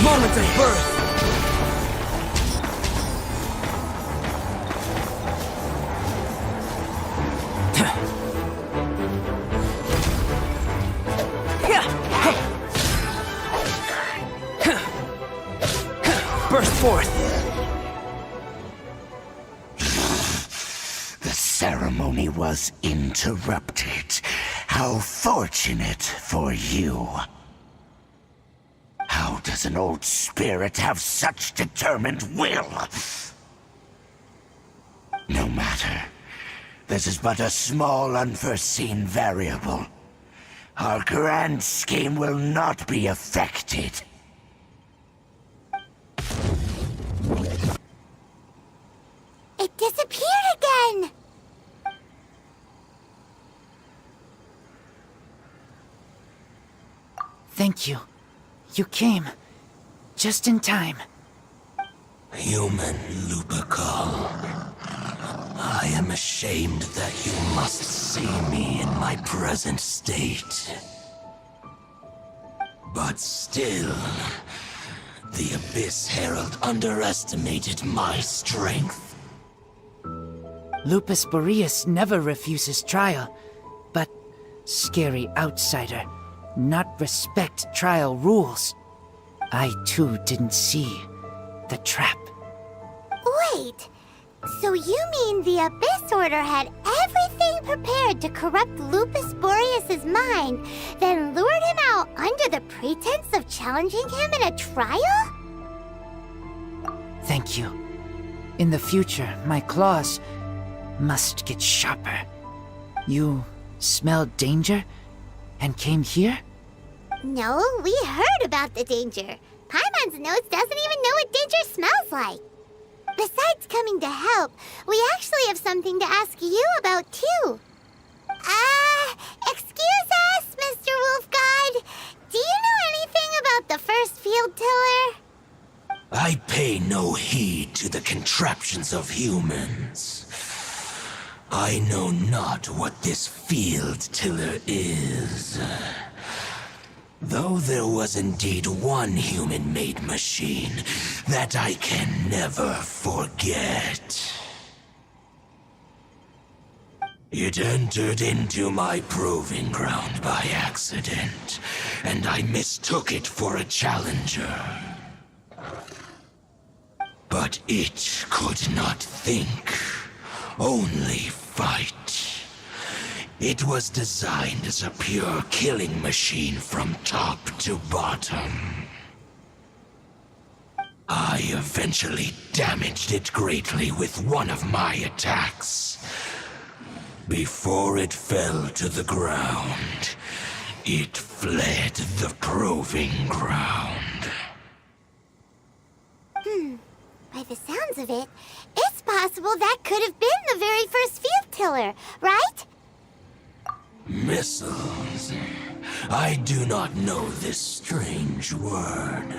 Moment of birth! Burst forth! The ceremony was interrupted. How fortunate for you. How does an old spirit have such determined will? No matter. This is but a small unforeseen variable. Our grand scheme will not be affected. It disappeared again! Thank you. You came. Just in time. Human Lupercal. I am ashamed that you must see me in my present state. But still, the Abyss Herald underestimated my strength. Lupus Boreas never refuses trial, but scary outsider, not respect trial rules. I too didn't see the trap. Wait, so you mean the Abyss Order had everything prepared to corrupt Lupus Boreas' mind, then lured him out under the pretense of challenging him in a trial? Thank you. In the future, my claws must get sharper. You smelled danger and came here? No, we heard about the danger. Paimon's nose doesn't even know what danger smells like. Besides coming to help, we actually have something to ask you about, too. Excuse us, Mr. Wolf God. Do you know anything about the first field tiller? I pay no heed to the contraptions of humans. I know not what this field tiller is. Though there was indeed one human-made machine that I can never forget. It entered into my proving ground by accident, and I mistook it for a challenger. But it could not think, only fight. It was designed as a pure killing machine from top to bottom. I eventually damaged it greatly with one of my attacks. Before it fell to the ground, it fled the proving ground. By the sounds of it, it's possible that could have been the very first field tiller, right? Missiles. I do not know this strange word.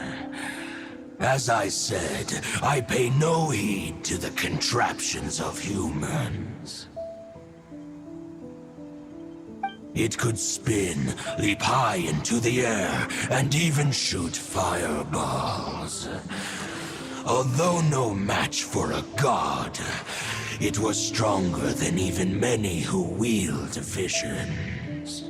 As I said, I pay no heed to the contraptions of humans. It could spin, leap high into the air, and even shoot fireballs. Although no match for a god, it was stronger than even many who wield visions.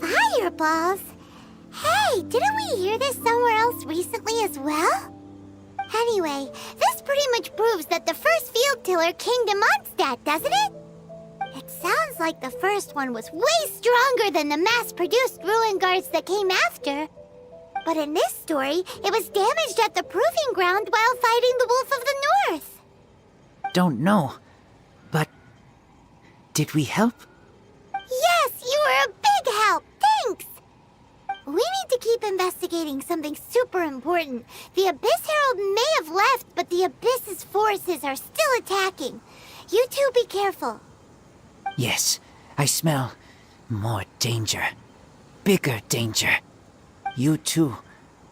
Fireballs? Hey, didn't we hear this somewhere else recently as well? Anyway, this pretty much proves that the first field tiller came to Mondstadt, doesn't it? It sounds like the first one was way stronger than the mass-produced ruin guards that came after. But in this story, it was damaged at the proving ground while fighting the Wolf of the North. Don't know. But did we help? Yes, you were a big help. Thanks. We need to keep investigating something super important. The Abyss Herald may have left, but the Abyss's forces are still attacking. You two be careful. Yes, I smell more danger. Bigger danger. You too,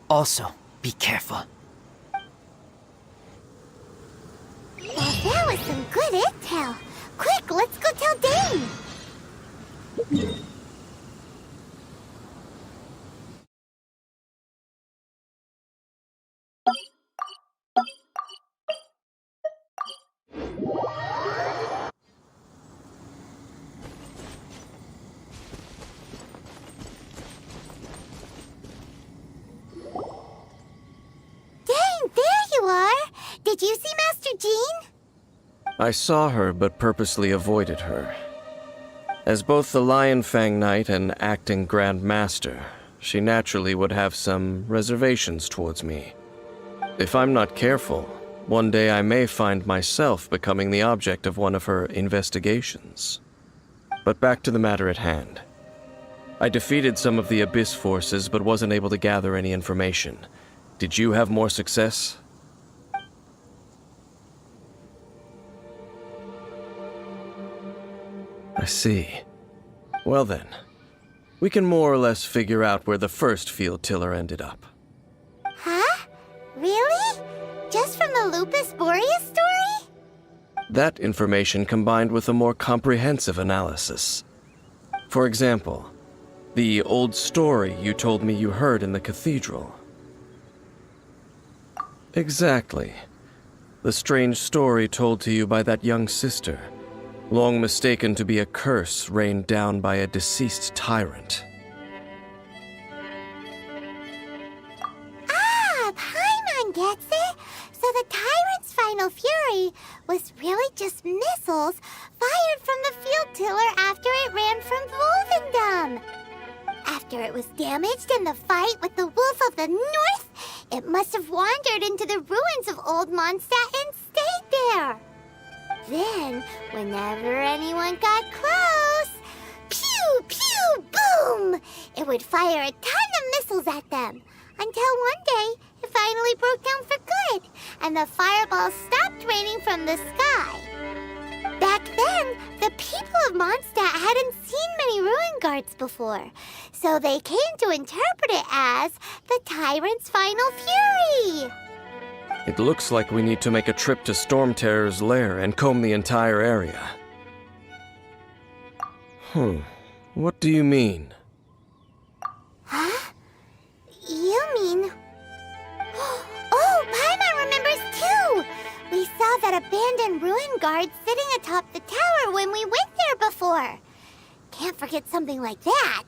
also be careful. Well, that was some good intel. Quick, let's go tell Dane. Did you see Master Jean? I saw her, but purposely avoided her. As both the Lion Fang Knight and acting Grand Master, she naturally would have some reservations towards me. If I'm not careful, one day I may find myself becoming the object of one of her investigations. But back to the matter at hand. I defeated some of the Abyss forces, but wasn't able to gather any information. Did you have more success? I see. Well then, we can more or less figure out where the first field tiller ended up. Huh? Really? Just from the Lupus Boreas story? That information combined with a more comprehensive analysis. For example, the old story you told me you heard in the cathedral. Exactly. The strange story told to you by that young sister, long mistaken to be a curse rained down by a deceased tyrant. Ah, Paimon gets it. So the tyrant's final fury fury was really just missiles fired from the field tiller after it ran from Wolvendom. After it was damaged in the fight with the Wolf of the North, it must have wandered into the ruins of Old Mondstadt and stayed there. Then, whenever anyone got close, pew, pew, boom! It would fire a ton of missiles at them, until one day it finally broke down for good, and the fireballs stopped raining from the sky. Back then, the people of Mondstadt hadn't seen many ruin guards before, so they came to interpret it as the Tyrant's final fury. It looks like we need to make a trip to Storm Terror's lair and comb the entire area. What do you mean? Huh? You mean... Oh, Paimon remembers too! We saw that abandoned ruin guard sitting atop the tower when we went there before. Can't forget something like that.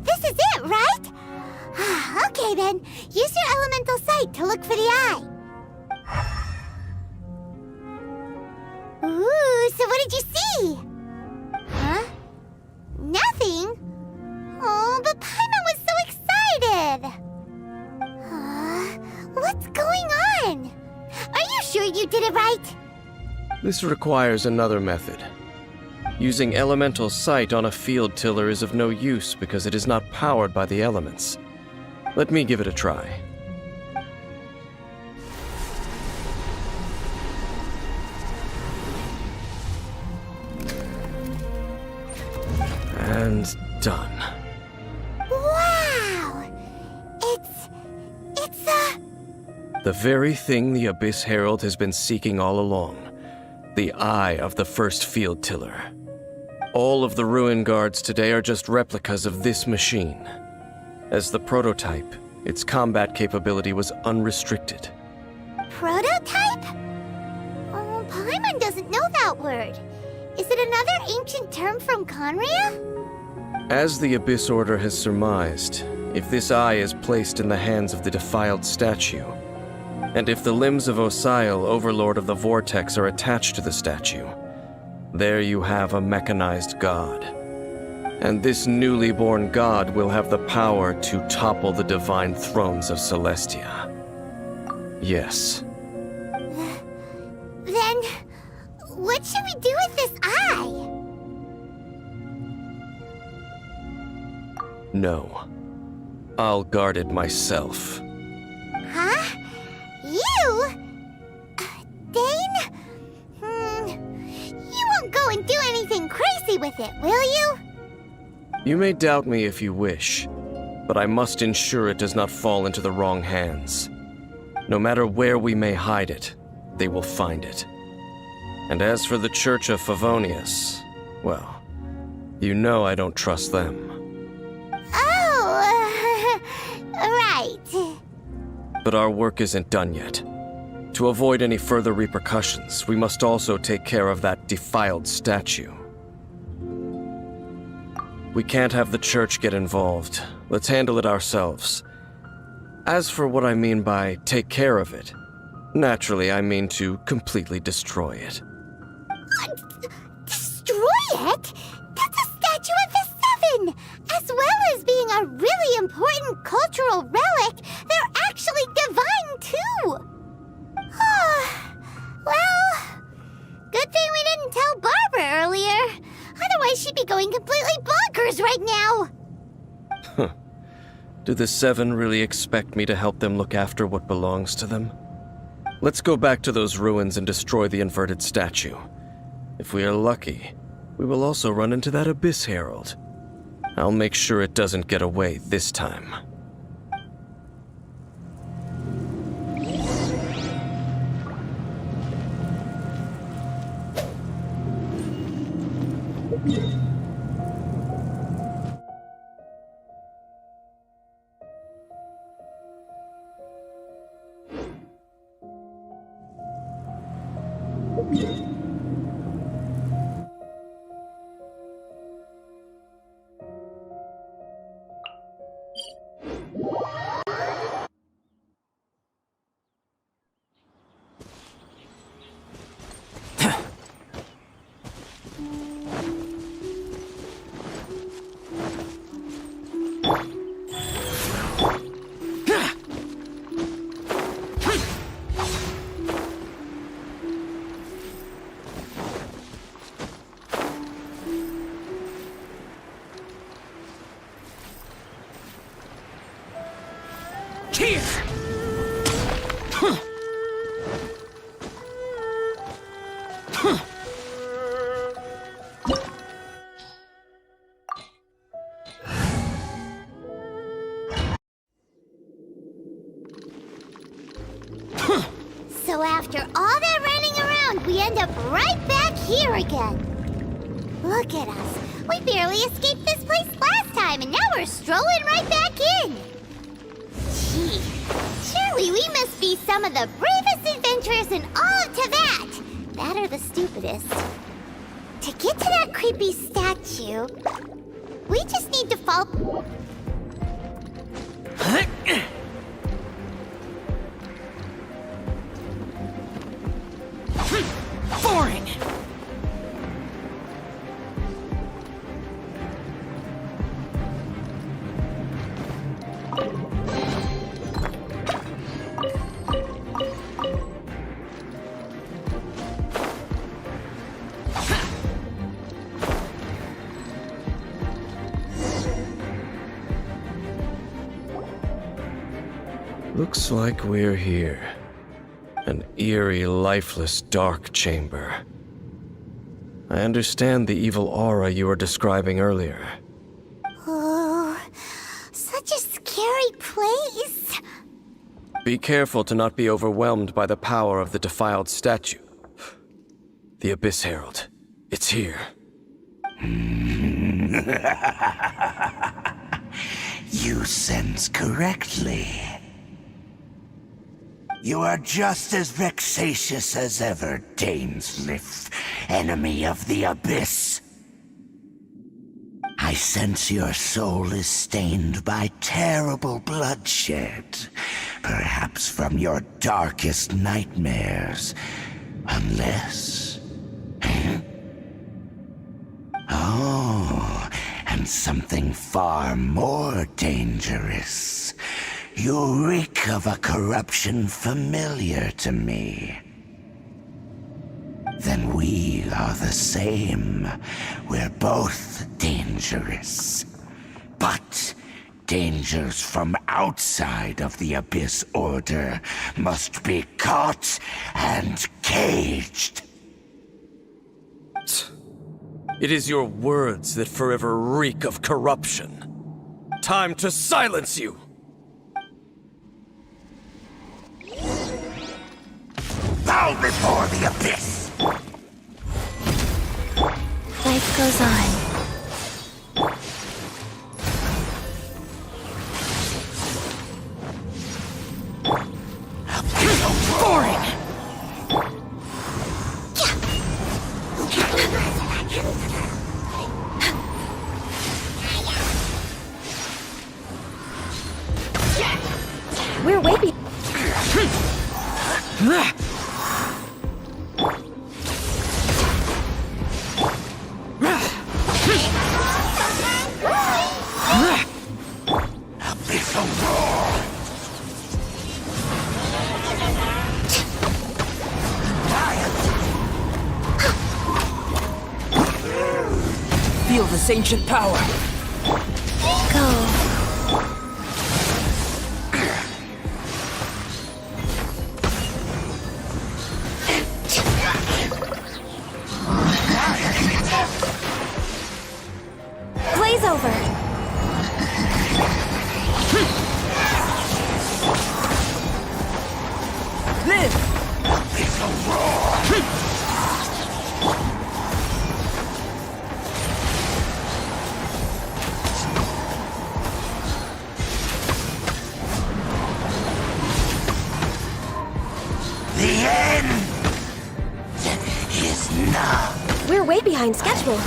This is it, right? Okay then, use your elemental sight to look for the eye. Ooh, so what did you see? Huh? Nothing? Oh, but Paimon was so excited. What's going on? Are you sure you did it right? This requires another method. Using elemental sight on a field tiller is of no use because it is not powered by the elements. Let me give it a try. And done. Wow! It's The very thing the Abyss Herald has been seeking all along. The eye of the first field tiller. All of the ruin guards today are just replicas of this machine. As the prototype, its combat capability was unrestricted. prototype? Oh, Paimon doesn't know that word. Is it another ancient term from Conria? As the Abyss Order has surmised, if this eye is placed in the hands of the defiled statue, and if the limbs of Osiel, Overlord of the Vortex, are attached to the statue, there you have a mechanized god. And this newly born god will have the power to topple the divine thrones of Celestia. Yes. Then, what should we do with this eye? No. I'll guard it myself. Huh? You? Dane? You won't go and do anything crazy with it, will you? You may doubt me if you wish, but I must ensure it does not fall into the wrong hands. No matter where we may hide it, they will find it. And as for the Church of Favonius, well, you know I don't trust them. Oh, right. But our work isn't done yet. To avoid any further repercussions, we must also take care of that defiled statue. We can't have the church get involved. Let's handle it ourselves. As for what I mean by take care of it, naturally I mean to completely destroy it. Destroy it? That's a statue of the Seven! As well as being a really important cultural relic, they're actually divine too! Well, good thing we didn't tell Barbara earlier. Otherwise she'd be going completely bonkers right now! Do the Seven really expect me to help them look after what belongs to them? Let's go back to those ruins and destroy the inverted statue. If we are lucky, we will also run into that Abyss Herald. I'll make sure it doesn't get away this time. So after all that running around, we end up right back here again. Look at us. We barely escaped this place last time, and now we're strolling right back in. Gee, surely we must be some of the bravest adventurers in all of Teyvat. That or the stupidest. To get to that creepy statue, we just need to follow... Boring! Looks like we're here. An eerie, lifeless, dark chamber. I understand the evil aura you were describing earlier. Oh, such a scary place. Be careful to not be overwhelmed by the power of the defiled statue. The Abyss Herald. It's here. You sense correctly. You are just as vexatious as ever, Dainsleif, enemy of the Abyss. I sense your soul is stained by terrible bloodshed, perhaps from your darkest nightmares, unless... Oh, and something far more dangerous. You reek of a corruption familiar to me. Then we are the same. We're both dangerous. But dangers from outside of the Abyss Order must be caught and caged. It is your words that forever reek of corruption. Time to silence you! Bow before the Abyss! Life goes on. Boring! We're way be- Abyssal roar! Feel this ancient power. Go. blaze over. Live! The end is now. We're way behind schedule.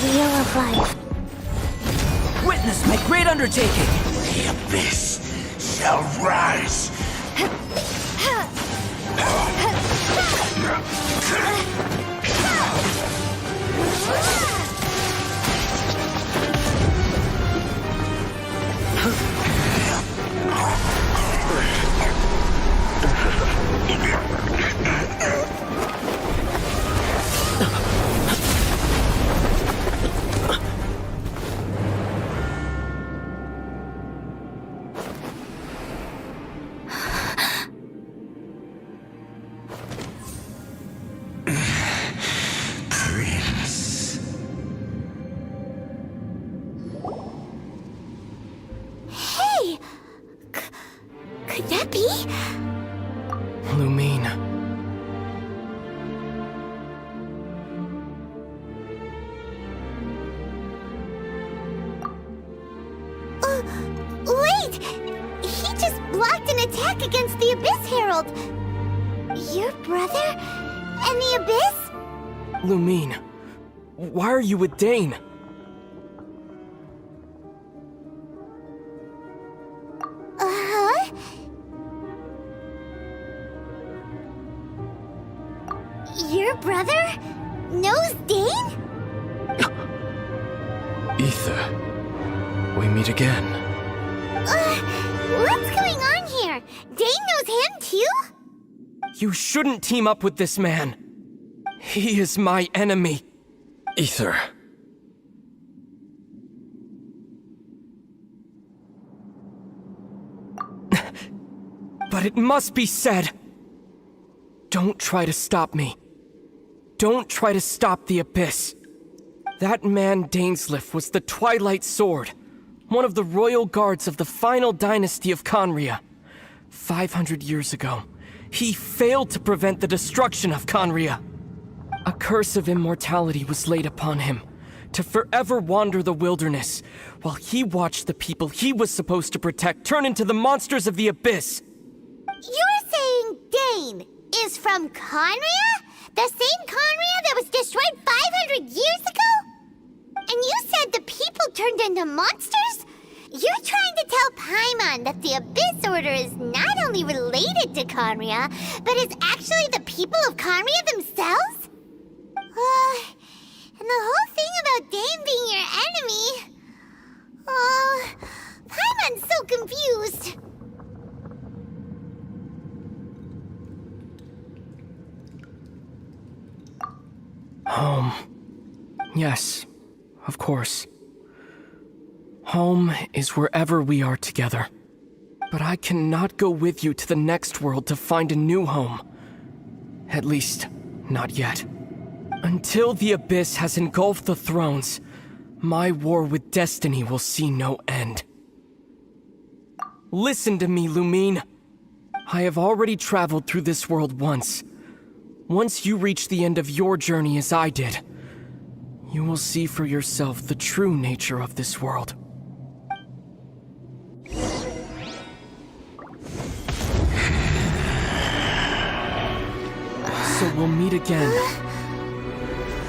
Wheel of Life. Witness my great undertaking! The abyss shall rise. Prince. Hey! Could that be? Lumine. Wait! He just blocked an attack against the Abyss Herald! Your brother? And the Abyss? Lumine. Why are you with Dane? Uh-huh? Your brother knows Dane? Ether, we meet again. What's going on here? Dane knows him too? You shouldn't team up with this man. He is my enemy. Ether. But it must be said. Don't try to stop me. Don't try to stop the Abyss. That man Dainsleif was the Twilight Sword, one of the royal guards of the final dynasty of Conria. 500 years ago, he failed to prevent the destruction of Conria. A curse of immortality was laid upon him, to forever wander the wilderness, while he watched the people he was supposed to protect turn into the monsters of the Abyss. You're saying Dane is from Conria? The same Conria that was destroyed 500 years ago? And you said the people turned into monsters? You're trying to tell Paimon that the Abyss Order is not only related to Conria, but is actually the people of Conria themselves? And the whole thing about Dane being your enemy... Paimon's so confused. Home. Yes, of course. Home is wherever we are together. But I cannot go with you to the next world to find a new home. At least, not yet. Until the Abyss has engulfed the thrones, my war with destiny will see no end. Listen to me, Lumine. I have already traveled through this world once. Once you reach the end of your journey as I did, you will see for yourself the true nature of this world. So we'll meet again.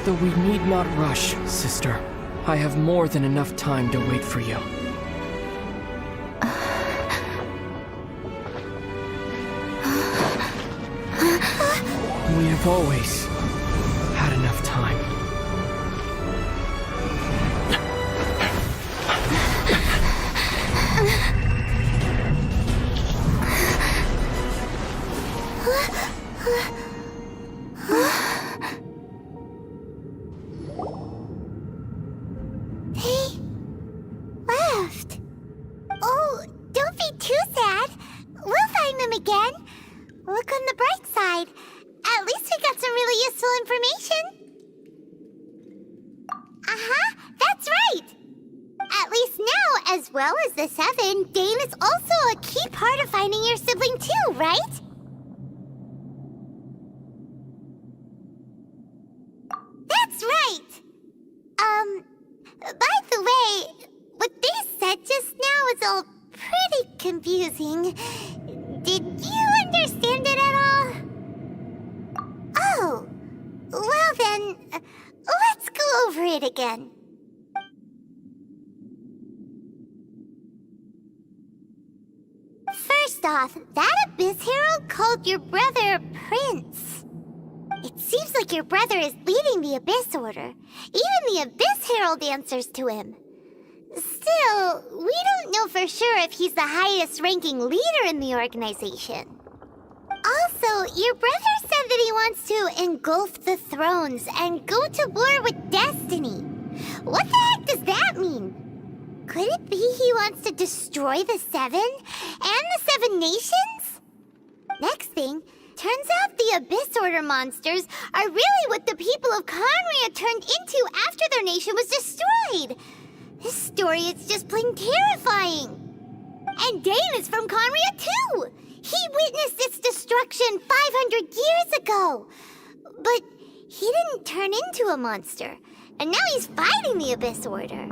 Though we need not rush, sister. I have more than enough time to wait for you. We have always had enough time. left. Oh, don't be too sad. We'll find them again. Look on the bright side. At least we got some really useful information. That's right. At least now, as well as the 7, Dane is also a key part of finding your sibling too, right? That's right. By the way, what they said just now is all pretty confusing. Did you understand it at all? Oh, well then, let's go over it again. First off, that Abyss Herald called your brother Prince. It seems like your brother is leading the Abyss Order. Even the Abyss Herald answers to him. Still, we don't know for sure if he's the highest-ranking leader in the organization. Also, your brother said that he wants to engulf the thrones and go to war with Destiny. What the heck does that mean? Could it be he wants to destroy the 7 and the 7 nations? Next thing, turns out the Abyss Order monsters are really what the people of Conria turned into after their nation was destroyed. This story is just plain terrifying. And Dane is from Conria too. He witnessed its destruction 500 years ago. But he didn't turn into a monster. And now he's fighting the Abyss Order.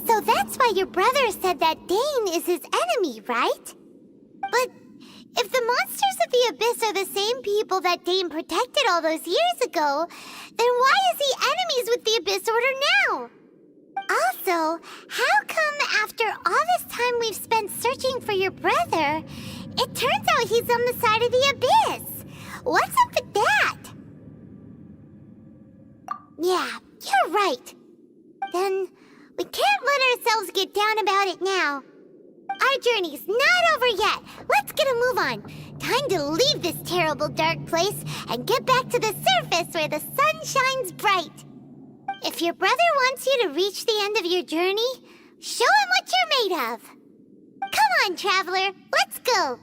So that's why your brother said that Dane is his enemy, right? But if the monsters of the Abyss are the same people that Dane protected all those years ago, then why is he enemies with the Abyss Order now? Also, how come after all this time we've spent searching for your brother, it turns out he's on the side of the Abyss? What's up with that? Yeah, you're right. Then we can't let ourselves get down about it now. Our journey's not over yet. Let's get a move on. Time to leave this terrible dark place and get back to the surface where the sun shines bright. If your brother wants you to reach the end of your journey, show him what you're made of. Come on, traveler, let's go.